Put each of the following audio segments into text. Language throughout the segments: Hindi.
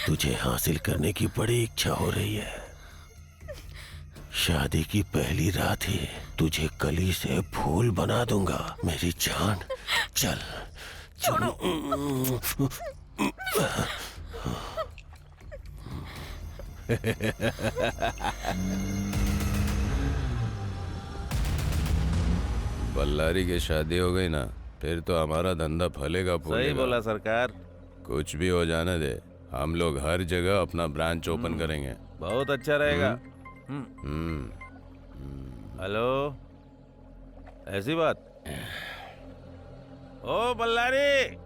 तुझे हासिल करने की बड़ी इच्छा हो रही है। शादी की पहली रात ही तुझे कली से फूल बना दूंगा मेरी जान। चल छोड़ो। बल्लारी की शादी हो गई ना, फिर तो हमारा धंधा फलेगा फूलेगा। सही बोला सरकार। कुछ भी हो जाने दे, हम लोग हर जगह अपना ब्रांच ओपन करेंगे। बहुत अच्छा रहेगा। हम्म। हेलो, ऐसी बात। ओ बल्लारी,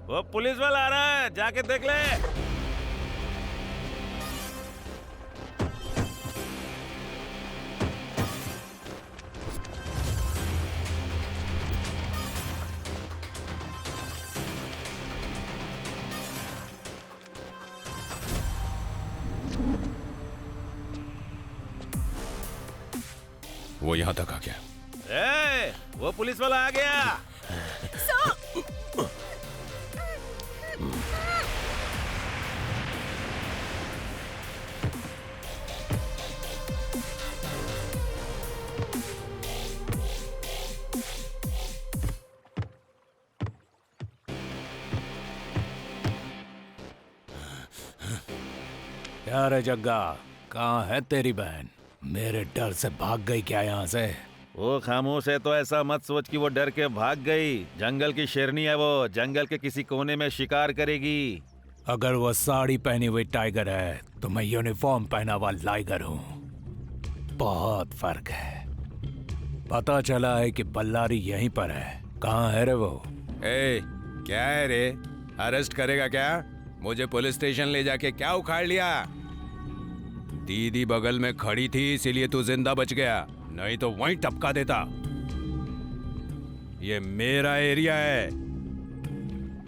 वो पुलिस वाला आ रहा है, जाके देख ले। वो यहाँ तक आ गया। वो पुलिस वाला आ गया। क्या रे जग्गा, कहाँ है तेरी बहन? मेरे डर से भाग गई क्या यहाँ से? वो खामोश है तो ऐसा मत सोच कि वो डर के भाग गई। जंगल की शेरनी है वो, जंगल के किसी कोने में शिकार करेगी। अगर वो साड़ी पहनी हुई टाइगर है तो मैं यूनिफॉर्म पहना हुआ लाइगर हूँ। बहुत फर्क है। पता चला है कि बल्लारी यहीं पर है। कहाँ है रे वो? क्या है रे, अरेस्ट करेगा क्या? मुझे पुलिस स्टेशन ले जाके क्या उखाड़ लिया? दीदी बगल में खड़ी थी इसीलिए तू जिंदा बच गया, नहीं तो वहीं टपका देता। ये मेरा एरिया है,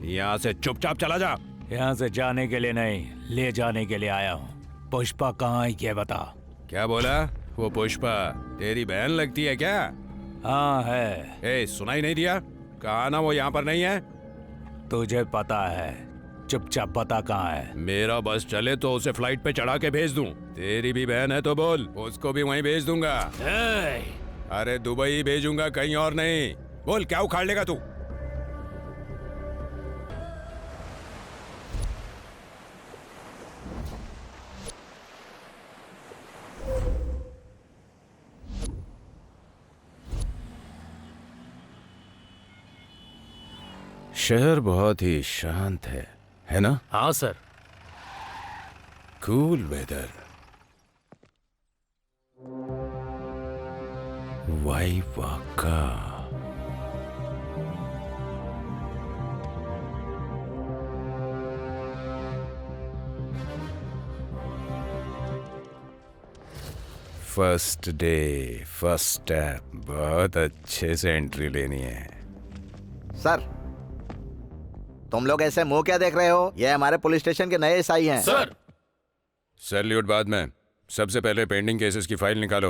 यहाँ से चुपचाप चला जा। यहाँ से जाने के लिए नहीं, ले जाने के लिए आया हूँ। पुष्पा कहाँ है ये बता। क्या बोला? वो पुष्पा तेरी बहन लगती है क्या? हाँ है। सुनाई नहीं दिया? कहा ना वो यहाँ पर नहीं है। तुझे पता है, चुपचाप बता कहाँ है। मेरा बस चले तो उसे फ्लाइट पे चढ़ा के भेज दूं। तेरी भी बहन है तो बोल, उसको भी वहीं भेज दूंगा। अरे दुबई भेजूंगा, कहीं और नहीं। बोल क्या उखाड़ लेगा तू? शहर बहुत ही शांत है ना? हाँ सर। कूल वेदर, वाई वाका। फर्स्ट डे फर्स्ट स्टेप, बहुत अच्छे से एंट्री लेनी है। सर, तुम लोग ऐसे मुंह क्या देख रहे हो? ये हमारे पुलिस स्टेशन के नए एसआई हैं। सर, सैल्यूट बाद में, सबसे पहले पेंडिंग केसेस की फाइल निकालो।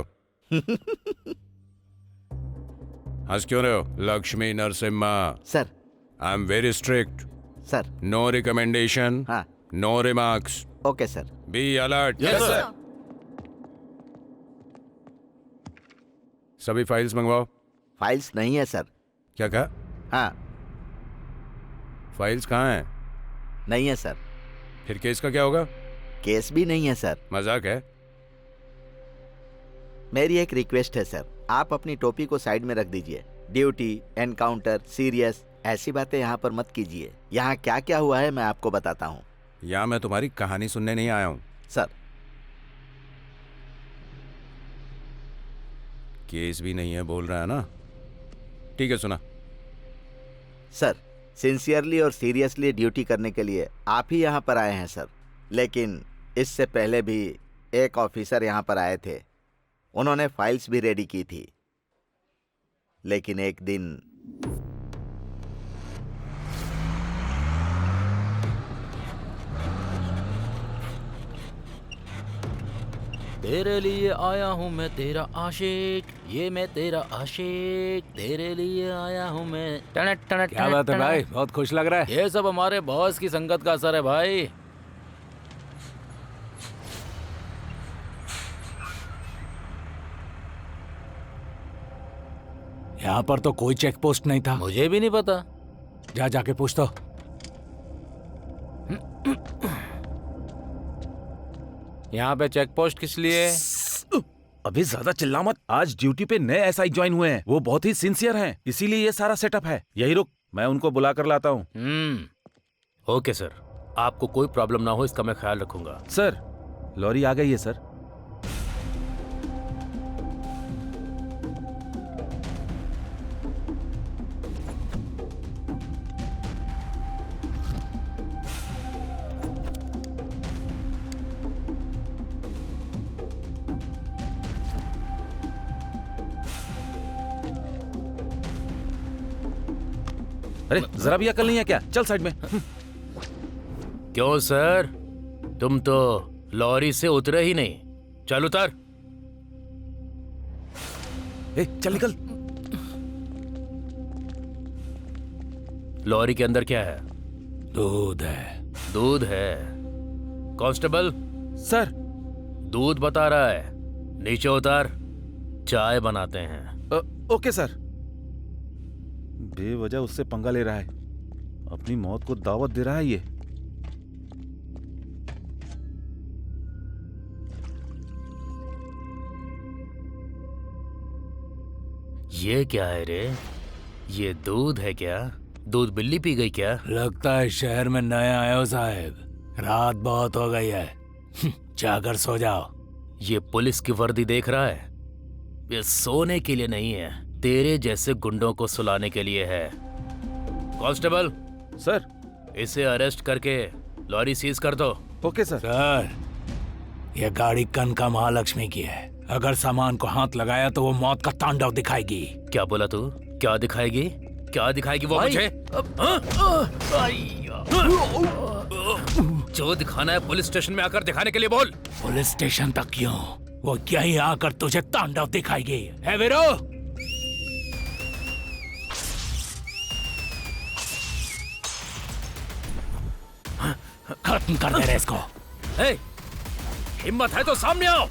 हंस क्यों रहे हो? Lakshmi Narasimha. Sir, I am very strict. Sir. No recommendation, हाँ। No remarks. Okay sir. Be alert. Yes sir. सभी फाइल्स मंगवाओ। फाइल्स नहीं है सर। क्या कहा? हाँ। फाइल्स कहाँ हैं? नहीं है सर। फिर केस का क्या होगा? केस भी नहीं है सर। मजाक है? मेरी एक रिक्वेस्ट है सर, आप अपनी टोपी को साइड में रख दीजिए। ड्यूटी, एनकाउंटर, सीरियस, ऐसी बातें यहाँ पर मत कीजिए। यहाँ क्या क्या हुआ है मैं आपको बताता हूँ। यहाँ मैं तुम्हारी कहानी सुनने नहीं आया हूँ। सर, केस भी नहीं है बोल रहा है ना? ठीक है, सुना। सर, सिंसियरली और सीरियसली ड्यूटी करने के लिए आप ही यहाँ पर आए हैं सर। लेकिन इससे पहले भी एक ऑफिसर यहाँ पर आए थे, उन्होंने फाइल्स भी रेडी की थी। लेकिन एक दिन तेरे लिए आया हूँ मैं तेरा आशिक, ये मैं तेरा आशिक, तेरे लिए आया हूँ मैं। क्या बात है भाई, बहुत खुश लग रहा है। ये सब हमारे बॉस की संगत का असर है भाई। यहाँ पर तो कोई चेक पोस्ट नहीं था। मुझे भी नहीं पता। जा जाके पूछ तो। यहाँ पे चेक पोस्ट किस लिए? अभी ज्यादा चिल्ला मत। आज ड्यूटी पे नए एसआई ज्वाइन हुए हैं, वो बहुत ही सिंसियर हैं, इसीलिए ये सारा सेटअप है। यही रुक, मैं उनको बुला कर लाता हूँ। ओके सर, आपको कोई प्रॉब्लम ना हो इसका मैं ख्याल रखूंगा। सर, लॉरी आ गई है सर। अरे जरा भी अकल नहीं है क्या? चल साइड में। क्यों सर, तुम तो लॉरी से उतरे ही नहीं। चल उतर। चल निकल। लॉरी के अंदर क्या है? दूध है। दूध है? Constable sir. दूध बता रहा है, नीचे उतार, चाय बनाते हैं। Okay sir. बेवजह उससे पंगा ले रहा है, अपनी मौत को दावत दे रहा है ये। ये क्या है रे? ये दूध है क्या? दूध बिल्ली पी गई क्या? लगता है शहर में नए आए हो साहब, रात बहुत हो गई है। जाकर सो जाओ। ये पुलिस की वर्दी देख रहा है? ये सोने के लिए नहीं है, तेरे जैसे गुंडों को सुलाने के लिए है। Constable sir. इसे अरेस्ट करके लॉरी सीज कर दो। Okay sir. सर, यह गाड़ी कनका महालक्ष्मी की है। अगर सामान को हाथ लगाया तो वो मौत का तांडव दिखाएगी। क्या बोला तू? क्या दिखाएगी? क्या दिखाएगी वो मुझे? जो दिखाना है पुलिस स्टेशन में आकर दिखाने के लिए बोल। पुलिस स्टेशन तक क्यों, वो यहीं आकर तुझे तांडव दिखाएगी। है वीरो? खत्म कर दे रहे इसको। हिम्मत है तो सामने आओ।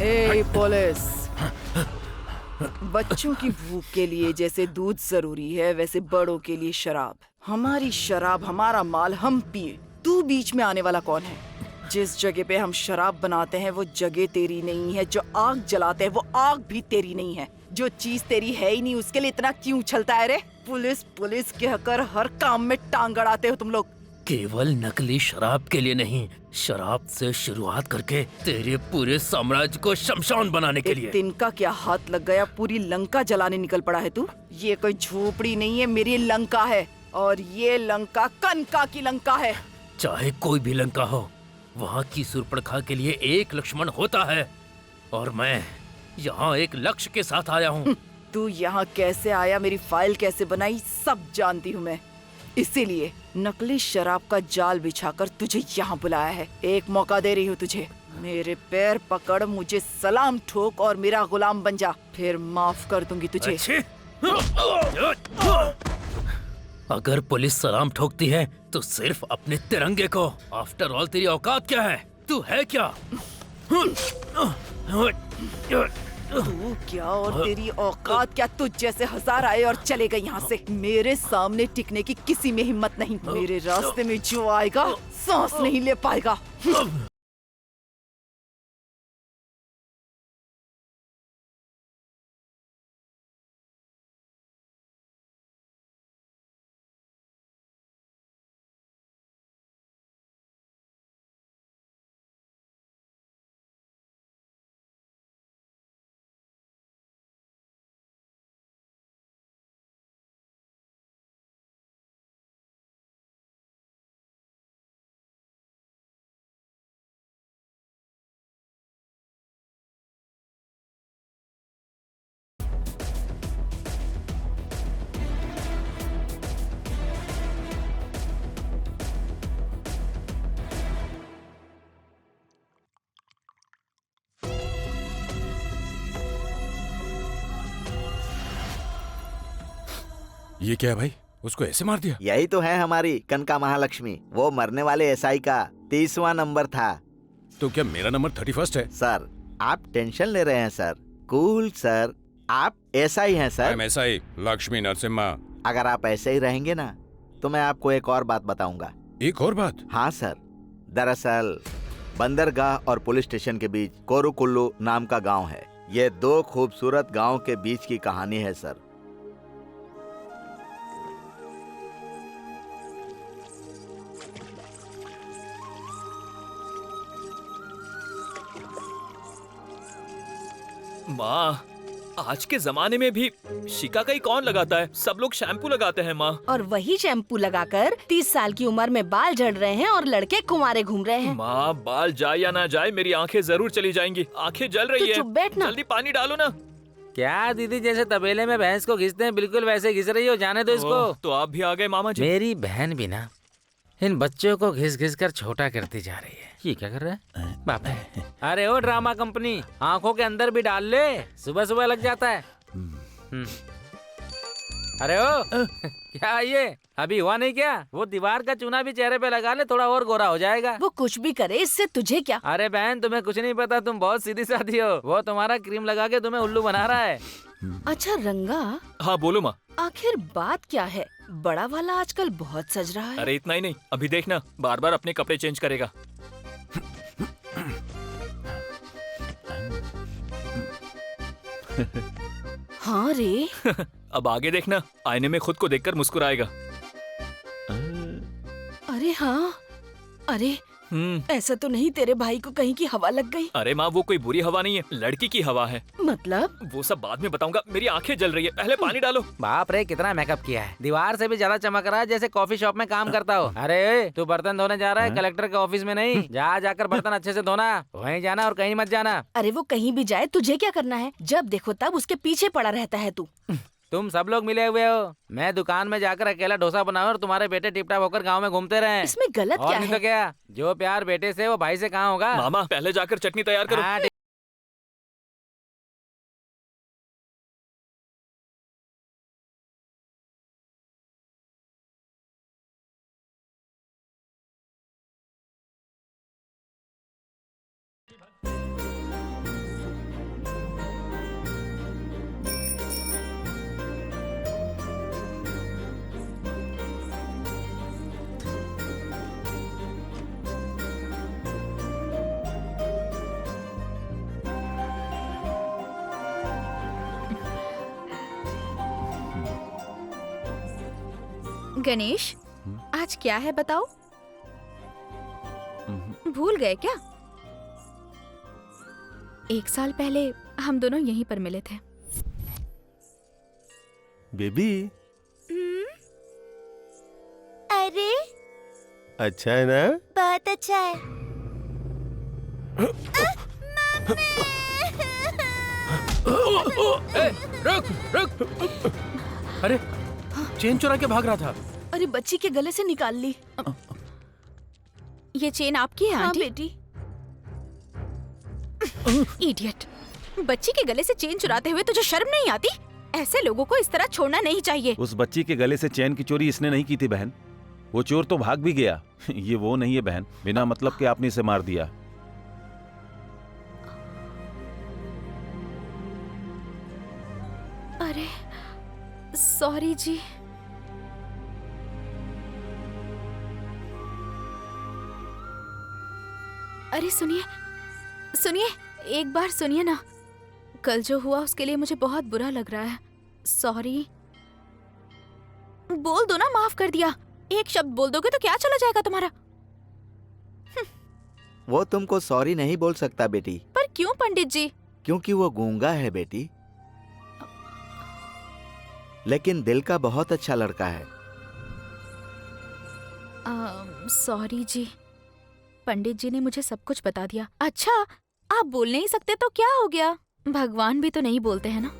ए पुलिस, बच्चों की भूख के लिए जैसे दूध जरूरी है वैसे बड़ों के लिए शराब। हमारी शराब, हमारा माल, हम पिए। तू बीच में आने वाला कौन है? जिस जगह पे हम शराब बनाते हैं वो जगह तेरी नहीं है, जो आग जलाते हैं वो आग भी तेरी नहीं है। जो चीज तेरी है ही नहीं उसके लिए इतना क्यों उछलता है रे? पुलिस पुलिस कहकर हर काम में टांग अड़ाते हो तुम लोग। केवल नकली शराब के लिए नहीं, शराब से शुरुआत करके तेरे पूरे साम्राज्य को शमशान बनाने के लिए। तिनका क्या हाथ लग गया, पूरी लंका जलाने निकल पड़ा है तू। ये कोई झोपड़ी नहीं है, मेरी लंका है, और ये लंका कनका की लंका है। चाहे कोई भी लंका हो, वहाँ की सुर्पणखा के लिए एक लक्ष्मण होता है, और मैं यहाँ एक लक्ष्य के साथ आया हूँ। तू यहाँ कैसे आया, मेरी फाइल कैसे बनाई, सब जानती हूँ मैं। इसीलिए नकली शराब का जाल बिछाकर तुझे यहाँ बुलाया है। एक मौका दे रही हूँ तुझे। मेरे पैर पकड़, मुझे सलाम ठोक और मेरा गुलाम बन जा, फिर माफ कर दूंगी तुझे। अगर पुलिस सलाम ठोकती है तो सिर्फ अपने तिरंगे को। आफ्टर ऑल तेरी औकात क्या है? तू है क्या? तू क्या और तेरी औकात क्या? तुझ जैसे हजार आए और चले गए यहाँ से। मेरे सामने टिकने की किसी में हिम्मत नहीं। मेरे रास्ते में जो आएगा सांस नहीं ले पाएगा। ये क्या है भाई? उसको ऐसे मार दिया? यही तो है हमारी कनका महालक्ष्मी। वो मरने वाले एसआई का 30वां नंबर था। तो क्या मेरा नंबर 31 है? सर आप टेंशन ले रहे हैं सर। कूल सर, आप एसआई हैं सर। ऐसा ही लक्ष्मी नरसिम्हा। अगर आप ऐसे ही रहेंगे ना तो मैं आपको एक और बात बताऊंगा। एक और बात? हाँ सर, दरअसल बंदरगाह और पुलिस स्टेशन के बीच कोरुकुल्लू नाम का गांव है। ये दो खूबसूरत गांव के बीच की कहानी है सर। माँ, आज के जमाने में भी शिकाकाई कौन लगाता है? सब लोग शैम्पू लगाते हैं माँ। और वही शैम्पू लगाकर 30 साल की उम्र में बाल झड़ रहे हैं और लड़के कुंवारे घूम रहे हैं। माँ, बाल जाए या ना जाए मेरी आंखें जरूर चली जाएंगी। आंखें जल रही तू है। चुप बैठ ना। जल्दी पानी डालो ना। क्या दीदी, जैसे तबेले में भैंस को घिसते हैं बिल्कुल वैसे घिस रही हो। जाने दो इसको। ओह, तो आप भी आ गए मामा जी। मेरी बहन भी ना इन बच्चों को घिस घिस कर छोटा करती जा रही है। ये क्या कर रहा है बाप रे? अरे ओ ड्रामा कंपनी, आंखों के अंदर भी डाल ले, सुबह सुबह लग जाता है। अरे ओ क्या ये अभी हुआ नहीं क्या? वो दीवार का चूना भी चेहरे पे लगा ले, थोड़ा और गोरा हो जाएगा। वो कुछ भी करे, इससे तुझे क्या? अरे बहन, तुम्हें कुछ नहीं पता, तुम बहुत सीधी सादी हो। वो तुम्हारा क्रीम लगा के तुम्हें उल्लू बना रहा है। अच्छा रंगा, हाँ बोलो माँ। आखिर बात क्या है? बड़ा वाला आजकल बहुत सज रहा है। अरे इतना ही नहीं, अभी देखना बार बार अपने कपड़े चेंज करेगा। हाँ रे। अब आगे देखना, आईने में खुद को देखकर मुस्कुराएगा। अरे हाँ, अरे ऐसा तो नहीं तेरे भाई को कहीं की हवा लग गई? अरे माँ, वो कोई बुरी हवा नहीं है, लड़की की हवा है। मतलब? वो सब बाद में बताऊंगा। मेरी आंखें जल रही है, पहले पानी डालो। बाप रे, कितना मेकअप किया है। दीवार से भी ज्यादा चमक रहा है जैसे कॉफी शॉप में काम करता हो। अरे तू बर्तन धोने जा रहा है कलेक्टर के ऑफिस में नहीं। जाकर बर्तन अच्छे से धोना, वहीं जाना और कहीं मत जाना। अरे वो कहीं भी जाए, तुझे क्या करना है? जब देखो तब उसके पीछे पड़ा रहता है तू। तुम सब लोग मिले हुए हो। मैं दुकान में जाकर अकेला डोसा बनाऊं और तुम्हारे बेटे टिपटाप होकर गांव में घूमते रहे। इसमें गलत क्या नहीं है? तो क्या, जो प्यार बेटे से वो भाई से कहाँ होगा? मामा पहले जाकर चटनी तैयार करो। हाँ, गणेश, आज क्या है बताओ? भूल गए क्या? 1 साल पहले हम दोनों यहीं पर मिले थे। बेबी, अरे अच्छा है ना? बहुत अच्छा है। रुक रुक। अरे चेन चुरा के भाग रहा था। अरे बच्ची के गले से निकाल ली। ये चेन आपकी है हाँ आंटी? बेटी। इडियट, बच्ची के गले से चेन चुराते हुए तुझे शर्म नहीं आती? ऐसे लोगों को इस तरह छोड़ना नहीं चाहिए। उस बच्ची के गले से चैन की चोरी इसने नहीं की थी बहन। वो चोर तो भाग भी गया। ये वो नहीं है बहन, बिना मतलब के आपने इसे मार दिया। अरे सॉरी जी। अरे सुनिए सुनिए, एक बार सुनिए ना। कल जो हुआ उसके लिए मुझे बहुत बुरा लग रहा है। सॉरी। बोल दो ना, माफ कर दिया। एक शब्द बोल दोगे तो क्या चला जाएगा तुम्हारा? वो तुमको सॉरी नहीं बोल सकता बेटी। पर क्यों पंडित जी? क्योंकि वो गूंगा है बेटी, लेकिन दिल का बहुत अच्छा लड़का है। सॉरी जी, पंडित जी ने मुझे सब कुछ बता दिया। अच्छा, आप बोल नहीं सकते तो क्या हो गया? भगवान भी तो नहीं बोलते हैं ना,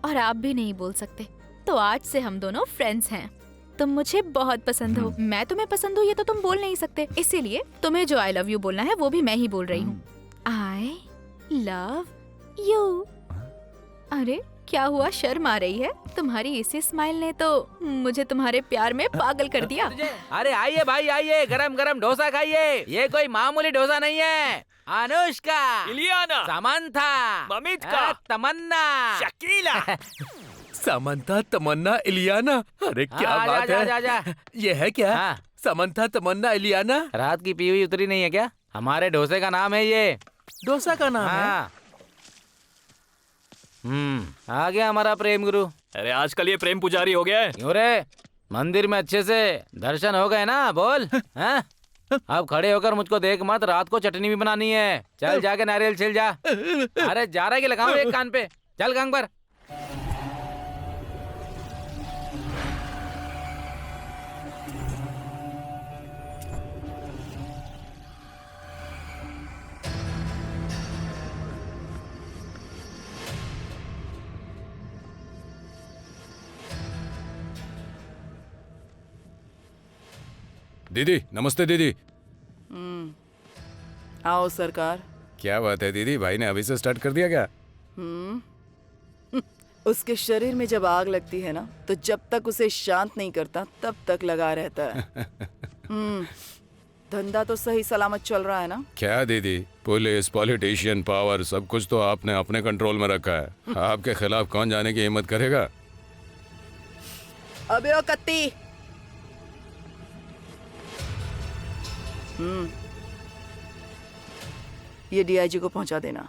और आप भी नहीं बोल सकते। तो आज से हम दोनों फ्रेंड्स हैं। तुम मुझे बहुत पसंद हो, मैं तुम्हें पसंद हूँ, ये तो तुम बोल नहीं सकते। इसीलिए तुम्हें जो आई लव यू बोलना है वो भी मैं ही बोल रही हूँ। आई लव यू। अरे क्या हुआ, शर्म आ रही है? तुम्हारी इसी स्माइल ने तो मुझे तुम्हारे प्यार में पागल कर दिया। अरे आइए भाई आइए, गरम गरम डोसा खाइए। ये कोई मामूली डोसा नहीं है। अनुष्का, इलियाना, समंथा, ममिता, तमन्ना, शकीला। समंथा, तमन्ना, इलियाना। अरे क्या बात है। जा। ये है क्या? हाँ। समंथा, तमन्ना, इलियाना। रात की पी हुई उतरी नहीं है क्या? हमारे डोसे का नाम है ये। डोसा का नाम है? हाँ। आ गया हमारा प्रेम गुरु। अरे आजकल ये प्रेम पुजारी हो गया है। क्यों रे, मंदिर में अच्छे से दर्शन हो गए ना? बोल। हैं? अब खड़े होकर मुझको देख मत, रात को चटनी भी बनानी है। चल जाके नारियल छिल जा। अरे जा रहा है कि लगाऊं एक कान पे? चल गंग पर। दीदी नमस्ते। दीदी आओ सरकार। क्या बात है दीदी, भाई ने अभी से स्टार्ट कर दिया क्या? उसके शरीर में जब आग लगती है ना, तो जब तक उसे शांत नहीं करता तब तक लगा रहता है। धंधा तो सही सलामत चल रहा है ना? क्या दीदी, पुलिस, पॉलिटिशियन, पावर, सब कुछ तो आपने अपने कंट्रोल में रखा है। आपके खिलाफ कौन जाने की हिम्मत करेगा? अबे ओ कत्ती, ये डीआईजी को पहुंचा देना।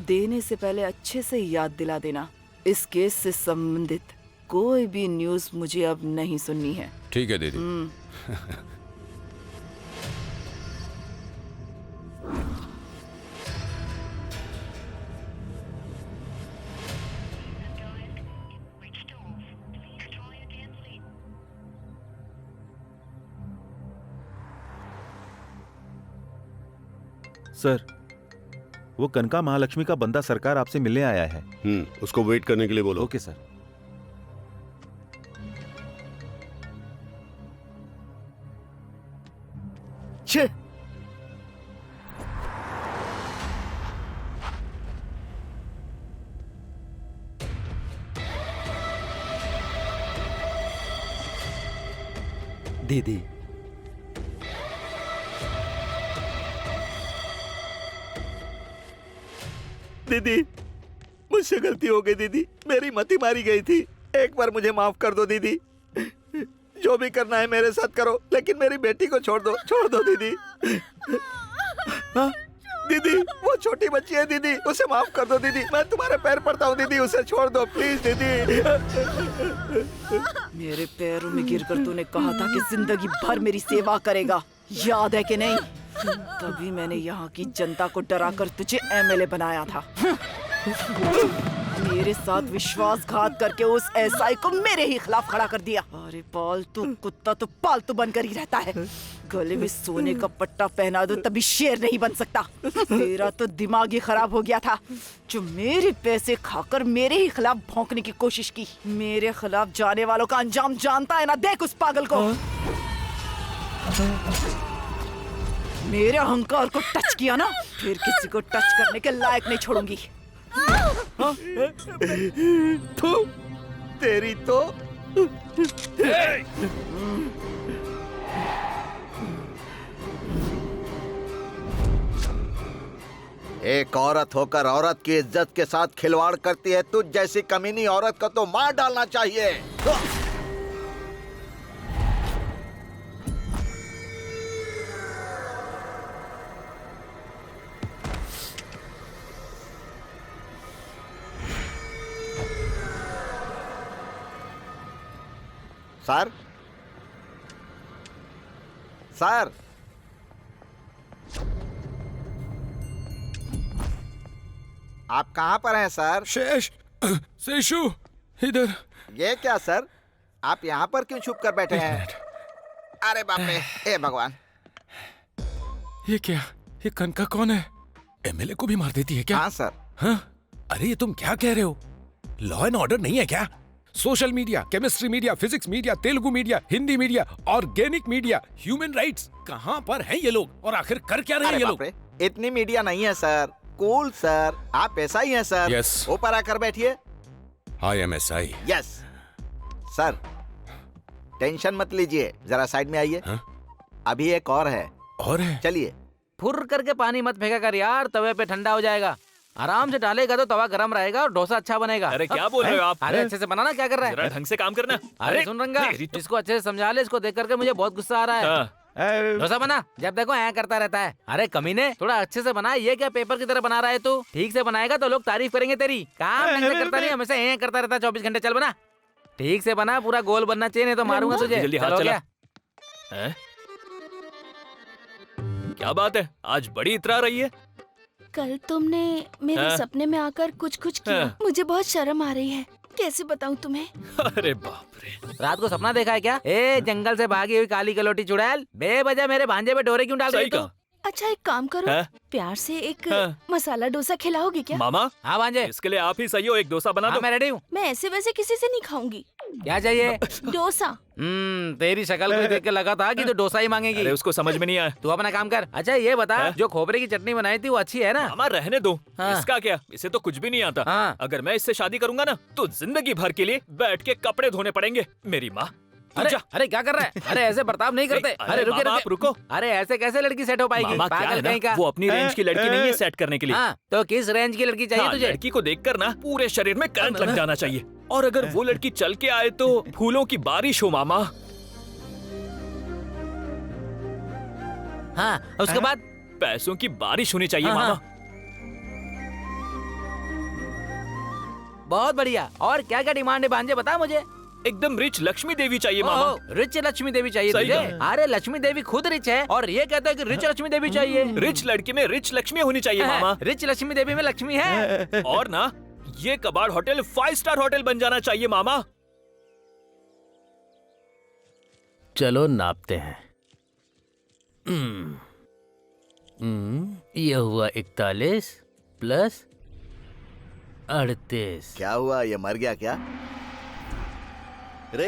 देने से पहले अच्छे से याद दिला देना, इस केस से संबंधित कोई भी न्यूज़ मुझे अब नहीं सुननी है। ठीक है दीदी। सर, वो कनका महालक्ष्मी का बंदा सरकार आपसे मिलने आया है। उसको वेट करने के लिए बोलो। Okay sir. छे, दीदी दीदी मुझसे गलती हो गई दीदी, मेरी मति मारी गई थी। एक बार मुझे माफ कर दो दीदी। जो भी करना है मेरे साथ करो, लेकिन मेरी बेटी को छोड़ दो दीदी। हाँ? दीदी वो छोटी बच्ची है दीदी, उसे माफ कर दो दीदी। मैं तुम्हारे पैर पड़ता हूँ दीदी, उसे छोड़ दो प्लीज दीदी। मेरे पैरों में गिरकर तूने कहा था कि जिंदगी भर मेरी सेवा करेगा, याद है कि नहीं? तभी मैंने यहाँ की जनता को डराकर तुझे एमएलए बनाया था। मेरे साथ विश्वासघात करके उस एसआई को मेरे ही खिलाफ खड़ा कर दिया। अरे पालतू कुत्ता तो पालतू बनकर ही रहता है। गले में सोने का पट्टा पहना दो तभी शेर नहीं बन सकता। तेरा तो दिमाग ही खराब हो गया था जो मेरे पैसे खाकर मेरे ही खिलाफ भौंकने की कोशिश की। मेरे खिलाफ जाने वालों का अंजाम जानता है ना। देख उस पागल को। मेरे अहंकार को टच किया ना, फिर किसी को टच करने के लायक नहीं छोड़ूंगी। तेरी तो एक औरत होकर औरत की इज्जत के साथ खिलवाड़ करती है। तुझ जैसी कमीनी औरत को तो मार डालना चाहिए। सर, सर, आप कहाँ पर हैं सर? शेष, शेषु, इधर। ये क्या सर, आप यहाँ पर क्यों छुप कर बैठे हैं? अरे बाप रे, हे भगवान। ये क्या? ये कनका कौन है? एमएलए को भी मार देती है क्या? हाँ सर। हाँ? अरे ये तुम क्या कह रहे हो? लॉ एंड ऑर्डर नहीं है क्या? Social media, chemistry media, physics media, Telugu media, Hindi media, organic media, human rights, कहाँ पर हैं ये लोग और आखिर कर क्या रहे हैं ये लोग? इतनी मीडिया नहीं है सर। कूल सर, आप ऐसा ही हैं सर। Yes. ऊपर आकर बैठिए। IMSI। यस सर, टेंशन मत लीजिए, जरा साइड में आइए। हाँ? अभी एक और है। और है? चलिए। फुर करके पानी मत फेंका कर यार, तवे पे ठंडा हो जाएगा। आराम से डालेगा तो तवा गर्म रहेगा और डोसा अच्छा बनेगा। अरे क्या बोल रहे हो आप? अरे अच्छे से बनाना, क्या कर रहा जरा है? ढंग से काम करना। अरे सुन रंगा, इसको अच्छे से समझा ले। इसको देख करके मुझे बहुत गुस्सा आ रहा है। हाँ। डोसा बना, जब देखो ऐ करता रहता है। अरे कमीने, थोड़ा अच्छे से बना। ये क्या पेपर की तरह बना रहा है तू? ठीक से बनाएगा तो लोग तारीफ करेंगे तेरी। काम ढंग से करता नहीं, हमेशा ऐ करता रहता है 24 घंटे। चल बना, ठीक से बना, पूरा गोल बनना चाहिए, नहीं तो मारूंगा तुझे। जल्दी हाथ चल, हो चला। गया? हैं? क्या बात है, आज बड़ी इतरा रही है। कल तुमने मेरे हाँ? सपने में आकर कुछ कुछ किया। हाँ? मुझे बहुत शर्म आ रही है, कैसे बताऊं तुम्हें? अरे बाप रे। रात को सपना देखा है क्या? ए जंगल से भागी हुई काली कलोटी चुड़ैल, बेवजह मेरे भांजे पे डोरे क्यों डाल रही सही तू? कहा। अच्छा एक काम करो, हाँ? प्यार से एक हाँ? मसाला डोसा खिलाओगे क्या? मामा, हाँ भांजे, इसके लिए आप ही सही हो, एक डोसा बना हाँ दो। मैं रेडी हूँ। मैं ऐसे वैसे किसी से नहीं खाऊंगी। क्या चाहिए? डोसा। तेरी शक्ल को देख के लगा था कि तू डोसा ही मांगेगी। अरे उसको समझ में नहीं आया। तू अपना काम कर। अच्छा ये बता, हाँ? जो खोपरे की चटनी बनाई थी वो अच्छी है ना? मामा रहने दो। हाँ। इसका क्या, इसे तो कुछ भी नहीं आता। हाँ। अगर मैं इससे शादी करूंगा ना तो जिंदगी भर के लिए बैठ के कपड़े धोने पड़ेंगे। मेरी माँ। तू अरे जा। अरे क्या कर रहा है? अरे ऐसे बर्ताव नहीं करते। अरे अरे रुके मामा, आप रुको। अरे ऐसे कैसे लड़की सेट हो पाएगी? मामा क्या पागल है ना, कहीं का। वो अपनी रेंज की लड़की नहीं है सेट करने के लिए। हाँ, तो किस रेंज की लड़की चाहिए हाँ, तुझे? लड़की को देखकर ना पूरे शरीर में करंट लग जाना चाहिए। और अगर वो लड़की चल के आए तो फूलों की बारिश हो मामा। हाँ, उसके बाद पैसों की बारिश होनी चाहिए हाँ, मामा। बहुत बढ़िया। और क्या क्या डिमांड है भांजे, बता मुझे। एकदम रिच लक्ष्मी देवी चाहिए मामा। ओह, रिच लक्ष्मी देवी चाहिए सही तुझे? कहा। अरे लक्ष्मी देवी खुद रिच है और ये कहता है कि रिच लक्ष्मी देवी चाहिए। रिच लड़की में रिच लक्ष्मी होनी चाहिए मामा। रिच लक्ष्मी देवी में लक्ष्मी है। और ना ये कबाड़ होटल 5 स्टार होटल बन जाना चाहिए मामा। चलो नापते हैं। ये हुआ 41 प्लस 38। क्या हुआ, ये मर गया क्या? रे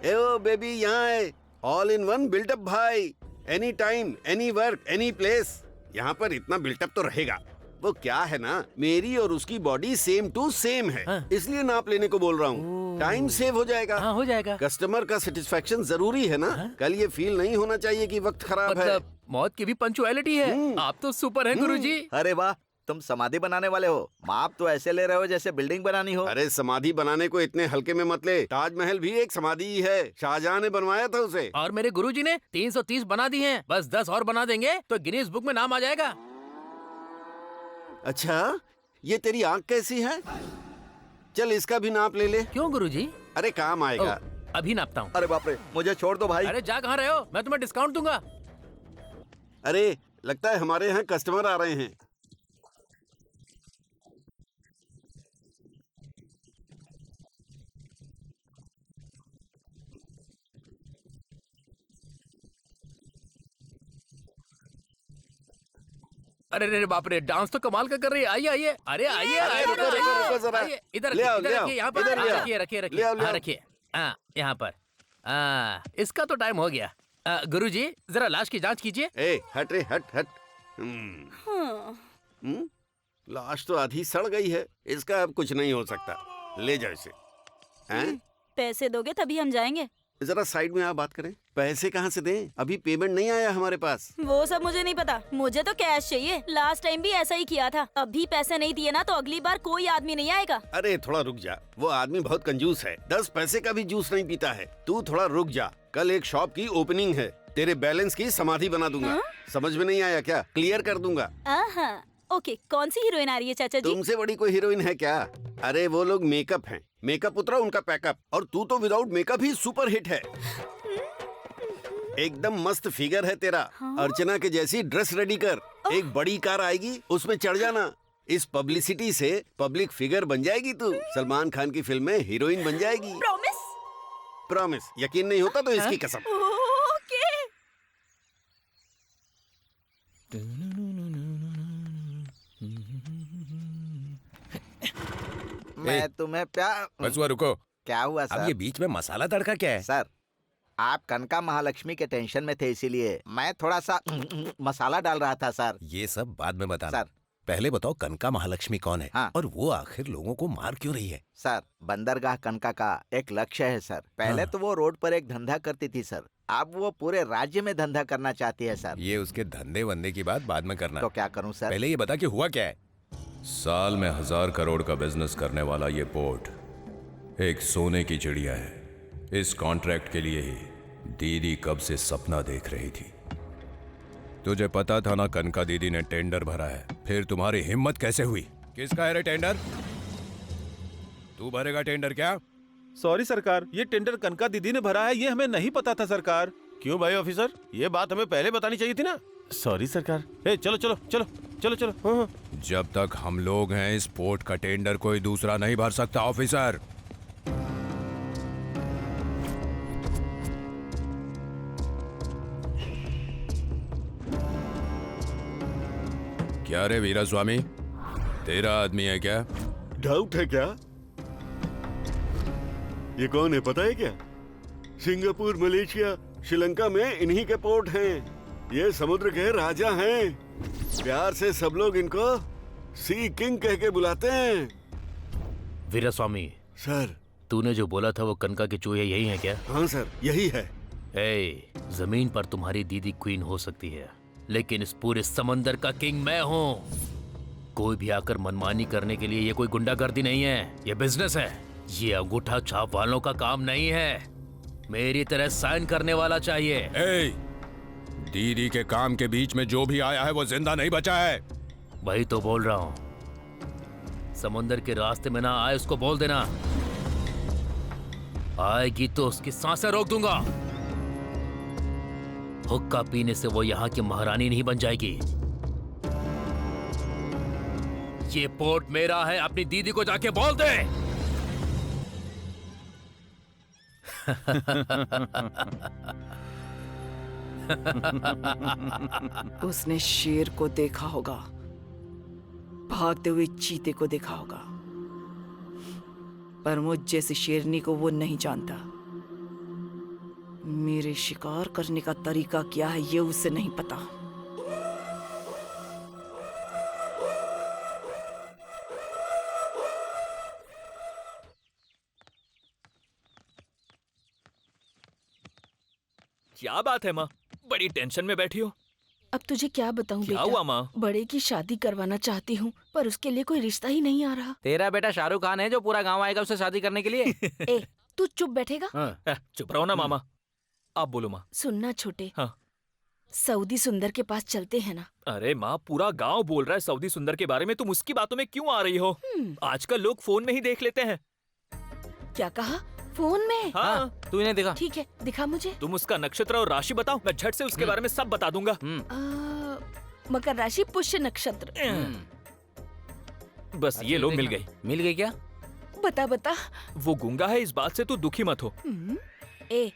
ए ओ बेबी, यहाँ है। ऑल इन वन बिल्टअप भाई। Any time, any work, any place. यहाँ पर इतना बिल्टअप तो रहेगा। वो क्या है ना, मेरी और उसकी बॉडी सेम टू सेम है। हाँ। इसलिए नाप लेने को बोल रहा हूँ। टाइम सेव हो जाएगा। हाँ हो जाएगा। कस्टमर का सेटिस्फेक्शन जरूरी है ना। कल ये फील नहीं होना चाहिए कि वक्त खराब है। मौत की भी पंचुअलिटी है। आप तो सुपर हैं गुरुजी। अरे वाह, तुम समाधि बनाने वाले हो। माप तो ऐसे ले रहे हो जैसे बिल्डिंग बनानी हो। अरे समाधि बनाने को इतने हल्के में मत ले। ताजमहल भी एक समाधि ही है, शाहजहां ने बनवाया था उसे। और मेरे गुरुजी ने 330 बना दी हैं। बस 10 और बना देंगे तो गिनीज बुक में नाम आ जाएगा। अच्छा, ये तेरी आंख कैसी है? चल इसका भी नाप ले ले। क्यों गुरुजी? अरे काम आएगा। अभी नापता हूँ। अरे बाप रे, मुझे छोड़ दो भाई। अरे जा कहाँ रहे हो? मैं तुम्हें डिस्काउंट दूंगा। अरे लगता है हमारे यहाँ कस्टमर आ रहे हैं। अरे अरे बाप रे, डांस तो कमाल का कर रही है। आइए आइए, अरे आइए आइए, रुको जरा। आइए, इधर ले आओ, इधर ले आओ, रखिए, यहाँ पर इधर ले आओ। रखिए रखिए ले रखिए, आओ, ले हाँ आओ। रखिए, हाँ यहाँ पर। इसका तो टाइम हो गया। गुरुजी जरा लाश की जांच कीजिए। ए हट रे, हट हट। लाश तो आधी सड़ गई है, इसका अब कुछ नहीं हो सकता। ले जाओ इसे। हैं? पैसे दोगे तभी हम जाएंगे। जरा साइड में आप बात करें। पैसे कहाँ से दें? अभी पेमेंट नहीं आया हमारे पास। वो सब मुझे नहीं पता, मुझे तो कैश चाहिए। लास्ट टाइम भी ऐसा ही किया था। अभी पैसे नहीं दिए ना तो अगली बार कोई आदमी नहीं आएगा। अरे थोड़ा रुक जा, वो आदमी बहुत कंजूस है, 10 पैसे का भी जूस नहीं पीता है। तू थोड़ा रुक जा, कल एक शॉप की ओपनिंग है, तेरे बैलेंस की समाधि बना दूंगा। समझ में नहीं आया क्या? क्लियर कर दूंगा। ओके, कौन सी हीरोइन आ रही है चाचा जी? तुमसे बड़ी कोई हीरोइन है क्या? अरे वो लोग मेकअप हैं, मेकअप उतरा उनका पैकअप, और तू तो विदाउट मेकअप ही सुपर हिट है। एकदम मस्त फिगर है तेरा। अर्चना के जैसी ड्रेस रेडी कर, एक बड़ी कार आएगी उसमें चढ़ जाना। इस पब्लिसिटी से पब्लिक फिगर बन जाएगी तू। सलमान खान की फिल्म में हीरोइन बन जाएगी। प्रॉमिस? प्रॉमिस। यकीन नहीं होता तो इसकी कसम। ओके। मैं तुम्हें प्यार। बस वो रुको। क्या हुआ सर? अब ये बीच में मसाला तड़का क्या है? सर आप कनका महालक्ष्मी के टेंशन में थे, इसीलिए मैं थोड़ा सा मसाला डाल रहा था सर। ये सब बाद में बताना। सर पहले बताओ कनका महालक्ष्मी कौन है? हाँ। और वो आखिर लोगों को मार क्यों रही है? सर बंदरगाह कनका का एक लक्ष्य है सर। पहले तो वो रोड पर एक धंधा करती थी सर, अब वो पूरे राज्य में धंधा करना चाहती है सर। ये उसके धंधे वंदे की बात बाद में करना। तो क्या करूं सर? पहले ये बता कि हुआ क्या है। साल में 1000 करोड़ का बिजनेस करने वाला ये पोर्ट एक सोने की चिड़िया है। इस कॉन्ट्रैक्ट के लिए ही दीदी कब से सपना देख रही थी। तुझे पता था ना कनका दीदी ने टेंडर भरा है, फिर तुम्हारी हिम्मत कैसे हुई? किसका है रे टेंडर? तू भरेगा टेंडर क्या? सॉरी सरकार, ये टेंडर कनका दीदी ने भरा है, ये हमें नहीं पता था सरकार। क्यों भाई ऑफिसर, ये बात हमें पहले बतानी चाहिए थी ना। सॉरी सरकार। ए चलो चलो चलो चलो चलो। हाँ। जब तक हम लोग हैं इस पोर्ट का टेंडर कोई दूसरा नहीं भर सकता ऑफिसर। क्या रे वीरा स्वामी, तेरा आदमी है क्या? डाउट है क्या? ये कौन है पता है क्या? सिंगापुर, मलेशिया, श्रीलंका में इन्हीं के पोर्ट हैं। ये समुद्र के राजा हैं। प्यार से सब लोग इनको सी किंग कह के बुलाते हैं। वीरा स्वामी सर, तूने जो बोला था वो कनका के चूहे यही हैं क्या? हाँ सर, यही है। जमीन पर तुम्हारी दीदी क्वीन हो सकती है, लेकिन इस पूरे समंदर का किंग मैं हूँ। कोई भी आकर मनमानी करने के लिए ये कोई गुंडागर्दी नहीं है, ये बिजनेस है। ये अंगूठा छाप वालों का काम नहीं है। मेरी तरह साइन करने वाला चाहिए। दीदी के काम के बीच में जो भी आया है वो जिंदा नहीं बचा है। वही तो बोल रहा हूँ। समुंदर के रास्ते में ना आए उसको बोल देना, आएगी तो उसकी सांसें रोक दूंगा। हुक्का पीने से वो यहाँ की महारानी नहीं बन जाएगी। ये पोर्ट मेरा है, अपनी दीदी को जाके बोल दे। उसने शेर को देखा होगा, भागते हुए चीते को देखा होगा, पर मुझ जैसी शेरनी को वो नहीं जानता। मेरे शिकार करने का तरीका क्या है ये उसे नहीं पता। क्या बात है माँ, बड़ी टेंशन में बैठी हो? अब तुझे क्या बताऊं क्या बेटा? हुआ माँ? बड़े की शादी करवाना चाहती हूँ, पर उसके लिए कोई रिश्ता ही नहीं आ रहा। तेरा बेटा शाहरुख खान है जो पूरा गांव आएगा उससे शादी करने के लिए। ए, तू चुप बैठेगा? चुप रहो ना मामा। आप बोलो माँ। सुनना छोटे, हाँ। सऊदी सुंदर के पास चलते हैं ना? अरे माँ, पूरा गांव बोल रहा है सऊदी सुंदर के बारे में, तुम उसकी बातों में क्यों आ रही हो? आजकल लोग फोन में ही देख लेते हैं। क्या कहा? फोन में? हाँ। तू इन्हें दिखा। ठीक है, दिखा मुझे। तुम उसका नक्षत्र और राशि बताओ, मैं झट से उसके बारे में सब बता दूंगा। मकर राशि, पुष्य नक्षत्र। बस ये लो, मिल गई। मिल गई क्या? बता बता। वो गूंगा है, इस बात से तू दुखी मत हो। ए,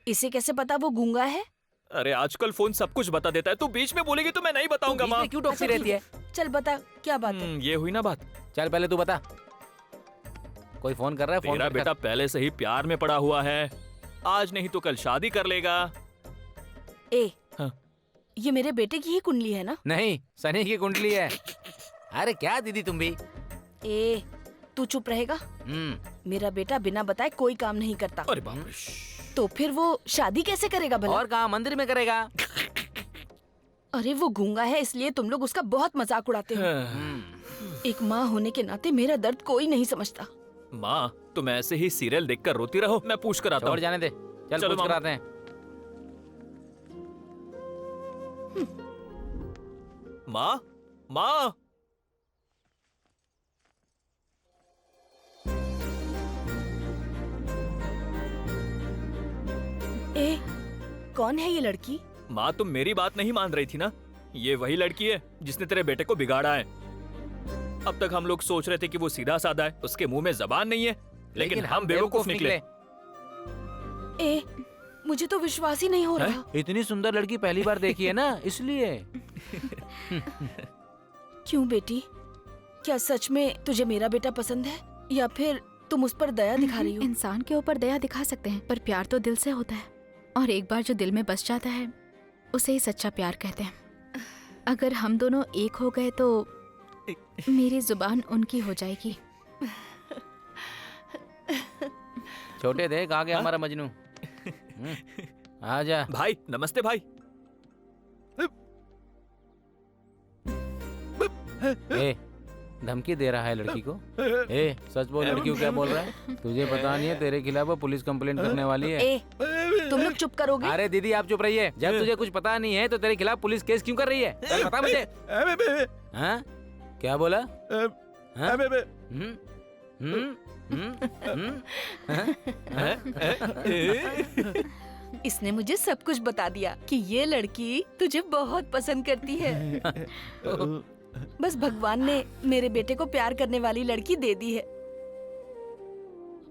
इसे कैसे पता वो गूंगा है? अरे आजकल फोन सब कुछ बता देता है, तू बीच में बोलेगी तो मैं नहीं बताऊंगा बीच में माँ। क्यों टोकती रहती है? चल बता क्या बात है। ये हुई ना बात। चल पहले तू बता। कोई फोन कर रहा है? फोन तेरा कर। बेटा पहले से ही प्यार में पड़ा हुआ है, आज नहीं तो कल शादी कर लेगा। ए हाँ। ये मेरे बेटे की ही कुंडली है ना? नहीं, सनी की कुंडली है। अरे क्या दीदी तुम भी। ए तू चुप रहेगा? मेरा बेटा बिना बताए कोई काम नहीं करता। अरे बाप रे। तो फिर वो शादी कैसे करेगा भला? और कहाँ, मंदिर में करेगा। अरे वो गूंगा है इसलिए तुम लोग उसका बहुत मजाक उड़ाते हो। एक माँ होने के नाते मेरा दर्द कोई नहीं समझता। माँ तुम ऐसे ही सीरियल देखकर रोती रहो, मैं पूछ कर आता हूँ। जाने दे, चल चलो पूछ कर मामा। आते हैं। माँ माँ ए कौन है ये लड़की? माँ तुम मेरी बात नहीं मान रही थी ना? ये वही लड़की है जिसने तेरे बेटे को बिगाड़ा है। अब तक हम लोग सोच रहे थे कि वो सीधा साधा है, उसके मुंह में जबान नहीं है, लेकिन हम बेवकूफ निकले। ए मुझे तो विश्वास ही नहीं हो रहा। इतनी सुंदर लड़की पहली बार देखी है ना, इसलिए। क्यों बेटी, क्या सच में तुझे मेरा बेटा पसंद है या फिर तुम उस पर दया दिखा रही हो? इंसान के ऊपर दया दिखा सकते हैं, पर प्यार तो दिल से होता है, और एक बार जो दिल में बस जाता है उसे ही सच्चा प्यार कहते हैं। अगर हम दोनों एक हो गए तो मेरी जुबान उनकी हो जाएगी। छोटे देख आ गया हमारा मजनू। आजा भाई। नमस्ते भाई। ए, धमकी दे रहा है लड़की को। ए सच बोल, लड़की को क्या बोल रहा है? तुझे पता नहीं है तेरे खिलाफ वो पुलिस कंप्लेंट करने वाली है। ए तुम लोग चुप करोगे? अरे दीदी आप चुप रहिए। जब तुझे कुछ पता नहीं है तो तेरे खिलाफ पुलिस केस क्यों कर रही है? बता मुझे। हाँ? क्या बोला? इसने मुझे सब कुछ बता दिया कि ये लड़की तुझे बहुत पसंद करती है। बस भगवान ने मेरे बेटे को प्यार करने वाली लड़की दे दी है।